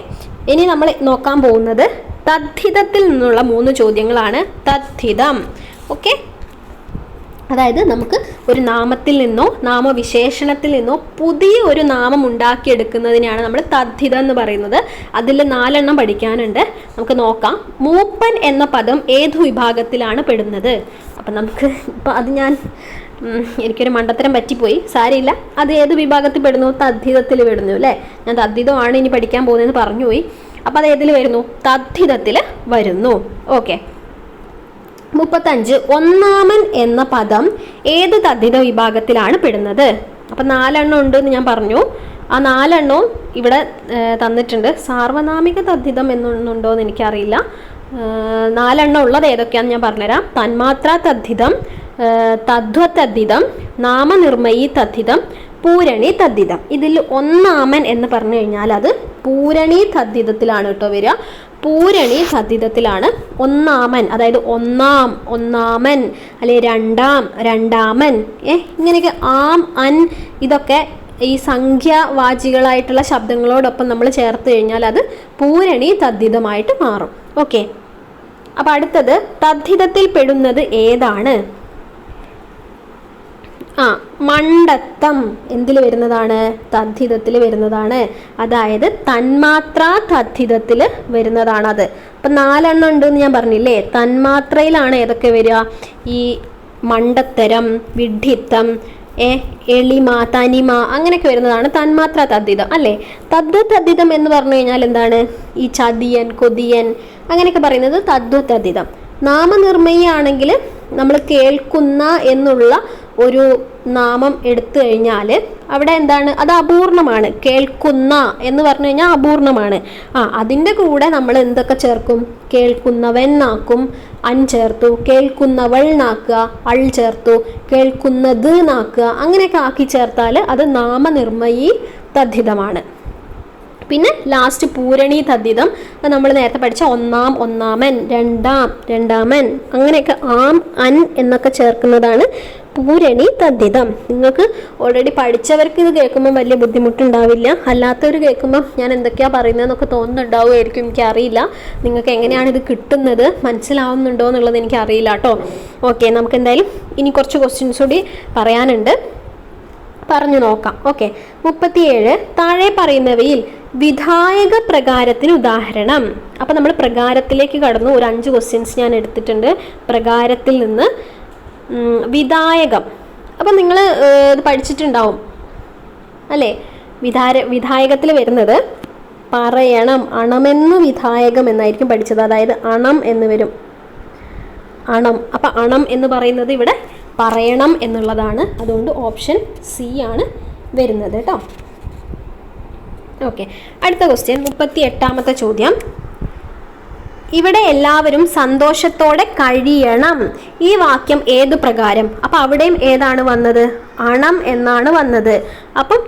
ഇനി നമ്മൾ നോക്കാൻ പോകുന്നത് തദ്ധിതത്തിൽ നിന്നുള്ള 3 ചോദ്യങ്ങളാണ്. തദ്ധിതം. ഓക്കെ. അതായത് നമുക്ക് ഒരു നാമത്തിൽ നിന്നോ നാമവിശേഷണത്തിൽ നിന്നോ പുതിയ ഒരു നാമം ഉണ്ടാക്കിയെടുക്കുന്നതിനെയാണ് നമ്മൾ തദ്ധിതം എന്ന് പറയുന്നത്. അതിൽ 4 എണ്ണം പഠിക്കാനുണ്ട്. നമുക്ക് നോക്കാം. മൂപ്പൻ എന്ന പദം ഏതു വിഭാഗത്തിലാണ് പെടുന്നത്? അപ്പം നമുക്ക് ഇപ്പം അത് എനിക്കൊരു മണ്ടത്തരം പറ്റിപ്പോയി, സാരമില്ല. അത് ഏത് വിഭാഗത്തിൽ പെടുന്നു? തദ്ധിതത്തിൽ പെടുന്നു അല്ലേ? ഞാൻ തദ്ധിതമാണ് ഇനി പഠിക്കാൻ പോകുന്നതെന്ന് പറഞ്ഞുപോയി. അപ്പം അത് ഏതിൽ വരുന്നു? തദ്ധിതത്തിൽ വരുന്നു. ഓക്കെ. 35 ഒന്നാമൻ എന്ന പദം ഏത് തദ്ധിത വിഭാഗത്തിലാണ് പെടുന്നത്? അപ്പം 4 എണ്ണം ഉണ്ടെന്ന് ഞാൻ പറഞ്ഞു. ആ 4 എണ്ണവും ഇവിടെ തന്നിട്ടുണ്ട്. സാർവനാമിക തദ്ധിതം എന്നുണ്ടോ എന്ന് എനിക്കറിയില്ല. 4 എണ്ണം ഉള്ളത് ഏതൊക്കെയാണെന്ന് ഞാൻ പറഞ്ഞുതരാം. തന്മാത്രാ തദ്ധിതം, തദ്വതദ്ധിതം, നാമനിർമ്മയി തദ്ധിതം, പൂരണി തദ്ധിതം. ഇതിൽ ഒന്നാമൻ എന്ന് പറഞ്ഞു കഴിഞ്ഞാൽ അത് പൂരണി തദ്ധിതത്തിലാണ് കേട്ടോ വരിക. പൂരണി തദ്ധിതത്തിലാണ് ഒന്നാമൻ. അതായത് ഒന്നാമൻ അല്ലെ രണ്ടാമൻ ഇങ്ങനെയൊക്കെ ആം, അൻ ഇതൊക്കെ ഈ സംഖ്യാവാചികളായിട്ടുള്ള ശബ്ദങ്ങളോടൊപ്പം നമ്മൾ ചേർത്ത് കഴിഞ്ഞാൽ അത് പൂരണി തദ്ധിതമായിട്ട് മാറും. ഓക്കെ. അപ്പം അടുത്തത് തദ്ധിതത്തിൽ പെടുന്നത് ഏതാണ്? മണ്ടത്തം എന്തിൽ വരുന്നതാണ്? തദ്ധിതത്തിൽ വരുന്നതാണ്. അതായത് തന്മാത്രാ തദ്ധിതത്തിൽ വരുന്നതാണത്. അപ്പം 4 എണ്ണം ഉണ്ടെന്ന് ഞാൻ പറഞ്ഞില്ലേ? തന്മാത്രയിലാണ് ഏതൊക്കെ വരിക? ഈ മണ്ടത്തരം, വിഡ്ഢിത്തം, എളിമ, തനിമ അങ്ങനെയൊക്കെ വരുന്നതാണ് തന്മാത്ര തദ്ധിതം അല്ലേ. തദ്ധിതം എന്ന് പറഞ്ഞു കഴിഞ്ഞാൽ എന്താണ്? ഈ ചതിയൻ, കൊതിയൻ അങ്ങനെയൊക്കെ പറയുന്നത് തദ്ധിതം. നാമനിർമ്മയി ആണെങ്കിൽ നമ്മൾ കേൾക്കുന്ന എന്നുള്ള ഒരു നാമം എടുത്തു കഴിഞ്ഞാൽ അവിടെ എന്താണ്? അത് അപൂർണമാണ്. കേൾക്കുന്ന എന്ന് പറഞ്ഞു കഴിഞ്ഞാൽ അപൂർണമാണ്. അതിൻ്റെ കൂടെ നമ്മൾ എന്തൊക്കെ ചേർക്കും? കേൾക്കുന്നവൻ നാക്കും അൻ ചേർത്തു, കേൾക്കുന്നവൾ നാക്കുക അൾ ചേർത്തു, കേൾക്കുന്നത് നാക്കുക അങ്ങനെയൊക്കെ ആക്കി ചേർത്താൽ അത് നാമനിർമ്മയി തദ്ധിതമാണ്. പിന്നെ ലാസ്റ്റ് പൂരണി തദ്ധിതം, നമ്മൾ നേരത്തെ പഠിച്ച ഒന്നാം, ഒന്നാമൻ, രണ്ടാമൻ അങ്ങനെയൊക്കെ ആം, അൻ എന്നൊക്കെ ചേർക്കുന്നതാണ് പൂരണി തദ്ധിതം. നിങ്ങൾക്ക് ഓൾറെഡി പഠിച്ചവർക്ക് ഇത് കേൾക്കുമ്പോൾ വലിയ ബുദ്ധിമുട്ടുണ്ടാവില്ല. അല്ലാത്തവർ കേൾക്കുമ്പോൾ ഞാൻ എന്തൊക്കെയാണ് പറയുന്നതെന്നൊക്കെ തോന്നുന്നുണ്ടാവുമായിരിക്കും, എനിക്കറിയില്ല. നിങ്ങൾക്ക് എങ്ങനെയാണ് ഇത് കിട്ടുന്നത്, മനസ്സിലാവുന്നുണ്ടോ എന്നുള്ളത് എനിക്കറിയില്ല കേട്ടോ. ഓക്കെ, നമുക്ക് എന്തായാലും ഇനി കുറച്ച് ക്വസ്റ്റ്യൻസ് കൂടി പറയാനുണ്ട്, പറഞ്ഞു നോക്കാം. ഓക്കെ, 37 താഴെ പറയുന്നവയിൽ വിധായക പ്രകാരത്തിന് ഉദാഹരണം. അപ്പം നമ്മൾ പ്രകാരത്തിലേക്ക് കടന്നു. ഒരു 5 ക്വസ്റ്റ്യൻസ് ഞാൻ എടുത്തിട്ടുണ്ട് പ്രകാരത്തിൽ നിന്ന്. വിധായകം അപ്പം നിങ്ങൾ ഇത് പഠിച്ചിട്ടുണ്ടാവും അല്ലേ. വിധായകത്തിൽ വരുന്നത് പറയണം, അണമെന്ന് വിധായകം എന്നായിരിക്കും പഠിച്ചത്. അതായത് അണം എന്ന് വരും, അണം. അപ്പം അണം എന്ന് പറയുന്നത് ഇവിടെ പറയണം എന്നുള്ളതാണ്. അതുകൊണ്ട് ഓപ്ഷൻ സി ആണ് വരുന്നത് കേട്ടോ. ഓക്കെ, അടുത്ത ക്വസ്റ്റ്യൻ 38ാമത്തെ ചോദ്യം. ഇവിടെ എല്ലാവരും സന്തോഷത്തോടെ കഴിയണം. ഈ വാക്യം ഏത് പ്രകാരം? അപ്പം അവിടെയും ഏതാണ് വന്നത്? അണം എന്നാണ് വന്നത്. അപ്പം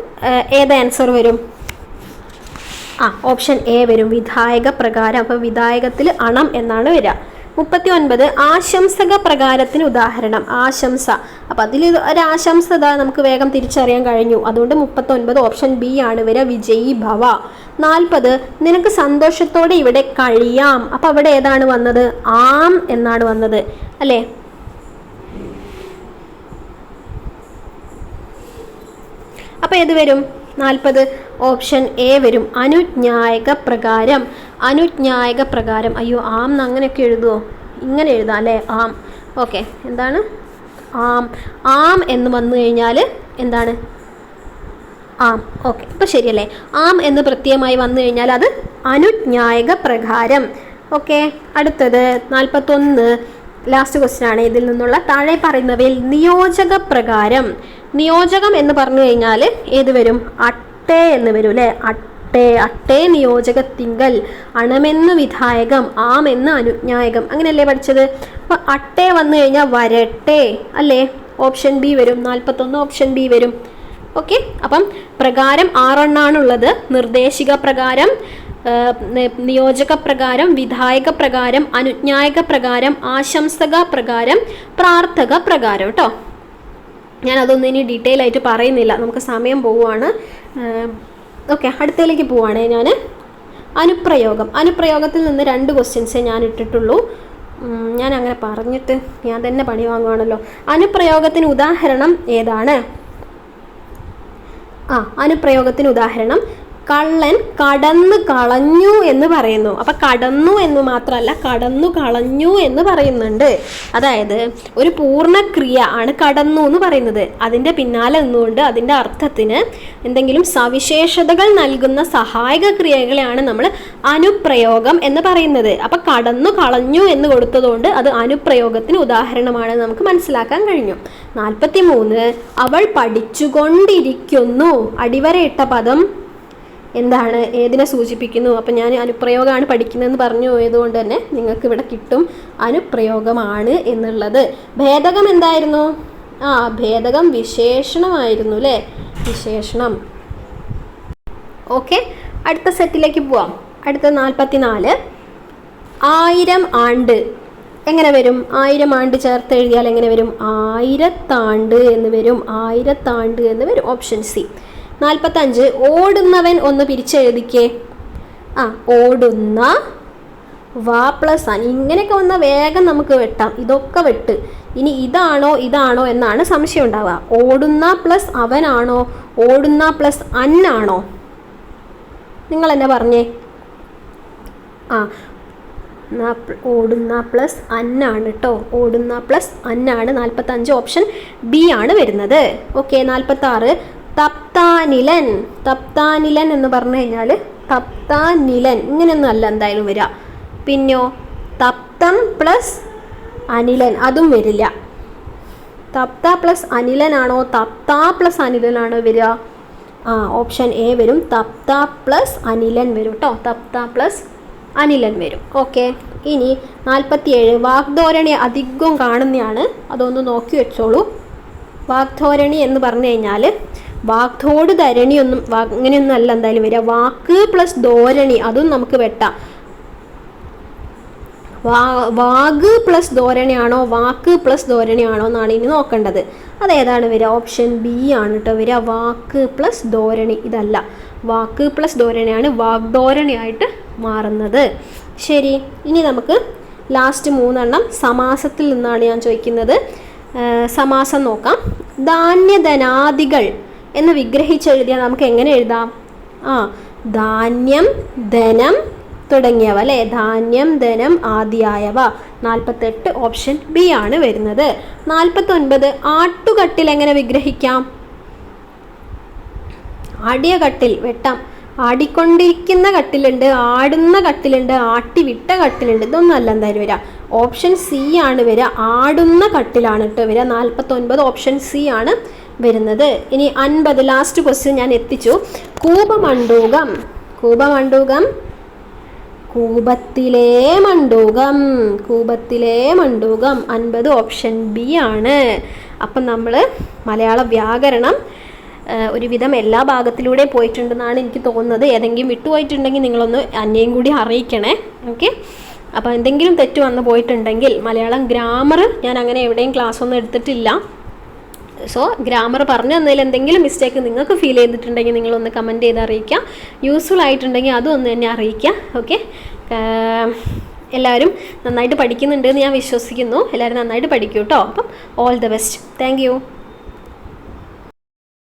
ഏത് ആൻസർ വരും? ഓപ്ഷൻ എ വരും, വിധായക പ്രകാരം. അപ്പം വിധായകത്തിൽ അണം എന്നാണ് വരിക. 39 ആശംസക പ്രകാരത്തിന് ഉദാഹരണം. ആശംസ. അപ്പം അതിൽ ഒരു ആശംസ നമുക്ക് വേഗം തിരിച്ചറിയാൻ കഴിഞ്ഞു. അതുകൊണ്ട് 39 ഓപ്ഷൻ ബി ആണ് വരിക, വിജയീ ഭവ. 40 നിനക്ക് സന്തോഷത്തോടെ ഇവിടെ കഴിയാം. അപ്പം അവിടെ ഏതാണ് വന്നത്? ആം എന്നാണ് വന്നത് അല്ലേ. അപ്പം ഏത് വരും? 40 ഓപ്ഷൻ എ വരും, അനുജ്ഞായക പ്രകാരം. അനുജ്ഞായക പ്രകാരം. അയ്യോ, ആം അങ്ങനെയൊക്കെ എഴുതുമോ? ഇങ്ങനെ എഴുതാം അല്ലേ, ആം. ഓക്കെ, എന്താണ് ആം? ആം എന്ന് വന്നു കഴിഞ്ഞാൽ എന്താണ്? ആം. ഓക്കെ, ഇപ്പം ശരിയല്ലേ. ആം എന്ന് പ്രത്യയമായി വന്നു കഴിഞ്ഞാൽ അത് അനുജ്ഞായക പ്രകാരം. ഓക്കെ, അടുത്തത് 41 ലാസ്റ്റ് ക്വസ്റ്റ്യൻ ആണ്. ഇതിൽ നിന്നുള്ള താഴെ പറയുന്നവയിൽ നിയോജക പ്രകാരം. നിയോജകം എന്ന് പറഞ്ഞു കഴിഞ്ഞാൽ ഏത് വരും? അട്ടേ എന്ന് വരും അല്ലേ. അട്ടേ നിയോജകത്തിങ്കൽ, അണമെന്ന് വിധായകം, ആം എന്ന് അനുജ്ഞായകം. അങ്ങനെയല്ലേ പഠിച്ചത്? അപ്പം അട്ടേ വന്നു കഴിഞ്ഞാൽ വരട്ടെ അല്ലേ. ഓപ്ഷൻ ബി വരും. 41 ഓപ്ഷൻ ബി വരും. ഓക്കെ, അപ്പം പ്രകാരം 6 എണ്ണാണുള്ളത്. നിർദ്ദേശിക പ്രകാരം, നിയോജക പ്രകാരം, വിധായക പ്രകാരം, അനുജ്ഞായക പ്രകാരം, ആശംസക പ്രകാരം, പ്രാർത്ഥക പ്രകാരം കേട്ടോ. ഞാനതൊന്നും ഇനി ഡീറ്റെയിൽ ആയിട്ട് പറയുന്നില്ല, നമുക്ക് സമയം പോവുകയാണ്. ഓക്കെ, അടുത്തതിലേക്ക് പോവുകയാണേ ഞാൻ. അനുപ്രയോഗത്തിൽ നിന്ന് 2 ക്വസ്റ്റ്യൻസേ ഞാൻ ഇട്ടിട്ടുള്ളൂ. ഞാൻ അങ്ങനെ പറഞ്ഞിട്ട് ഞാൻ തന്നെ പണി വാങ്ങുവാണല്ലോ. അനുപ്രയോഗത്തിന് ഉദാഹരണം ഏതാണ്? അനുപ്രയോഗത്തിന് ഉദാഹരണം കള്ളൻ കടന്നു കളഞ്ഞു എന്ന് പറയുന്നു. അപ്പം കടന്നു എന്ന് മാത്രമല്ല, കടന്നു കളഞ്ഞു എന്ന് പറയുന്നുണ്ട്. അതായത് ഒരു പൂർണ്ണക്രിയ ആണ് കടന്നു എന്ന് പറയുന്നത്. അതിൻ്റെ പിന്നാലെ നിന്നുകൊണ്ട് അതിൻ്റെ അർത്ഥത്തിന് എന്തെങ്കിലും സവിശേഷതകൾ നൽകുന്ന സഹായക ക്രിയകളെയാണ് നമ്മൾ അനുപ്രയോഗം എന്ന് പറയുന്നത്. അപ്പം കടന്നു കളഞ്ഞു എന്ന് കൊടുത്തതുകൊണ്ട് അത് അനുപ്രയോഗത്തിന് ഉദാഹരണമാണ് നമുക്ക് മനസ്സിലാക്കാൻ കഴിഞ്ഞു. 43 അവൾ പഠിച്ചുകൊണ്ടിരിക്കുന്നു. അടിവരയിട്ട പദം എന്താണ്? ഏതിനെ സൂചിപ്പിക്കുന്നു? അപ്പം ഞാൻ അനുപ്രയോഗമാണ് പഠിക്കുന്നതെന്ന് പറഞ്ഞു പോയതുകൊണ്ട് തന്നെ നിങ്ങൾക്ക് ഇവിടെ കിട്ടും അനുപ്രയോഗമാണ് എന്നുള്ളത്. ഭേദകം എന്തായിരുന്നു? ഭേദകം വിശേഷണമായിരുന്നു അല്ലേ, വിശേഷണം. ഓക്കെ, അടുത്ത സെറ്റിലേക്ക് പോവാം. അടുത്ത 44 1000 ആണ്ട് എങ്ങനെ വരും? 1000 ആണ്ട് ചേർത്ത് എഴുതിയാൽ എങ്ങനെ വരും? ആയിരത്താണ്ട് എന്ന് വരും, ആയിരത്താണ്ട് എന്ന് വരും. Option C. 45 ഓടുന്നവൻ ഒന്ന് പിരിച്ചെഴുതിക്കേ. ഓടുന്ന വാ പ്ലസ് അൻ. ഇങ്ങനെയൊക്കെ വന്നാൽ വേഗം നമുക്ക് വെട്ടാം. ഇതൊക്കെ വെട്ട്. ഇനി ഇതാണോ എന്നാണ് സംശയം ഉണ്ടാവുക. ഓടുന്ന പ്ലസ് അവനാണോ, ഓടുന്ന പ്ലസ് അന്നാണോ? നിങ്ങൾ എന്നെ പറഞ്ഞേ. ഓടുന്ന പ്ലസ് അന്നാണ് കേട്ടോ. ഓടുന്ന പ്ലസ് അന്നാണ്. 45 ഓപ്ഷൻ ബി ആണ് വരുന്നത്. ഓക്കെ. 46 തപ്താനിലൻ. തപ്താനിലൻ എന്ന് പറഞ്ഞു കഴിഞ്ഞാൽ തപ്താനിലൻ ഇങ്ങനെയൊന്നും അല്ല എന്തായാലും വരിക. പിന്നെയോ തപ്തം പ്ലസ് അനിലൻ, അതും വരില്ല. തപ്ത പ്ലസ് അനിലനാണോ തപ്ത പ്ലസ് അനിലനാണോ വരിക? ഓപ്ഷൻ എ വരും. തപ്ത പ്ലസ് അനിലൻ വരും കേട്ടോ. തപ്ത പ്ലസ് അനിലൻ വരും. ഓക്കെ. ഇനി 47 വാഗ്ധോരണി അധികം കാണുന്നതാണ്, അതൊന്ന് നോക്കി വെച്ചോളൂ. വാഗ്ധോരണി എന്ന് പറഞ്ഞു കഴിഞ്ഞാൽ വാഗ്ധോട് ധരണിയൊന്നും ഇങ്ങനെയൊന്നും അല്ല എന്തായാലും വരിക. വാക്ക് പ്ലസ് ധോരണി അതും നമുക്ക് വെട്ടാം. വാഗ് പ്ലസ് ധോരണിയാണോ വാക്ക് പ്ലസ് ധോരണിയാണോ എന്നാണ് ഇനി നോക്കേണ്ടത്. അതേതാണ് വരിക? ഓപ്ഷൻ ബി ആണ് കേട്ടോ വരിക. വാക്ക് പ്ലസ് ധോരണി. ഇതല്ല, വാക്ക് പ്ലസ് ധോരണിയാണ് വാഗ്ധോരണിയായിട്ട് മാറുന്നത്. ശരി. ഇനി നമുക്ക് ലാസ്റ്റ് 3 സമാസത്തിൽ നിന്നാണ് ഞാൻ ചോദിക്കുന്നത്. സമാസം നോക്കാം. ധാന്യധനാദികൾ എന്ന് വിഗ്രഹിച്ചെഴുതിയാൽ നമുക്ക് എങ്ങനെ എഴുതാം? ധാന്യം, ധനം തുടങ്ങിയവ അല്ലേ. ധാന്യം, ധനം ആദിയായവ. 48 ഓപ്ഷൻ ബി ആണ് വരുന്നത്. 49 ആട്ടുകട്ടിൽ എങ്ങനെ വിഗ്രഹിക്കാം? ആടിയ കട്ടിൽ വെട്ടാം. ആടിക്കൊണ്ടിരിക്കുന്ന കട്ടിലുണ്ട്, ആടുന്ന കട്ടിലുണ്ട്, ആട്ടി വിട്ട കട്ടിലുണ്ട്. ഇതൊന്നും അല്ല എന്തായാലും വരിക. ഓപ്ഷൻ സി ആണ് വരിക. ആടുന്ന കട്ടിലാണ് കേട്ടോ വരിക. 49 ഓപ്ഷൻ സി ആണ് വരുന്നത്. ഇനി 50 ലാസ്റ്റ് ക്വസ്റ്റ്യൻ ഞാൻ എത്തിച്ചു. കൂപമണ്ഡൂകം. കൂപമണ്ഡൂകം കൂപത്തിലെ മണ്ഡൂകം. കൂപത്തിലെ മണ്ഡൂകം 50 ഓപ്ഷൻ ബി ആണ്. അപ്പം നമ്മൾ മലയാള വ്യാകരണം ഒരുവിധം എല്ലാ ഭാഗത്തിലൂടെ പോയിട്ടുണ്ടെന്നാണ് എനിക്ക് തോന്നുന്നത്. ഏതെങ്കിലും വിട്ടുപോയിട്ടുണ്ടെങ്കിൽ നിങ്ങളൊന്ന് എന്നെയും കൂടി അറിയിക്കണേ. ഓക്കെ. അപ്പോൾ എന്തെങ്കിലും തെറ്റ് വന്ന് പോയിട്ടുണ്ടെങ്കിൽ മലയാളം ഗ്രാമർ ഞാൻ അങ്ങനെ എവിടെയും ക്ലാസ് ഒന്നും എടുത്തിട്ടില്ല. സോ ഗ്രാമർ പറഞ്ഞു തന്നതിൽ എന്തെങ്കിലും മിസ്റ്റേക്ക് നിങ്ങൾക്ക് ഫീൽ ചെയ്തിട്ടുണ്ടെങ്കിൽ നിങ്ങളൊന്ന് കമൻറ്റ് ചെയ്ത് അറിയിക്കുക. യൂസ്ഫുൾ ആയിട്ടുണ്ടെങ്കിൽ അതും ഒന്ന് തന്നെ അറിയിക്കുക. ഓക്കെ. എല്ലാവരും നന്നായിട്ട് പഠിക്കുന്നുണ്ട് എന്ന് ഞാൻ വിശ്വസിക്കുന്നു. എല്ലാവരും നന്നായിട്ട് പഠിക്കൂ കേട്ടോ. അപ്പം all the best. Thank you.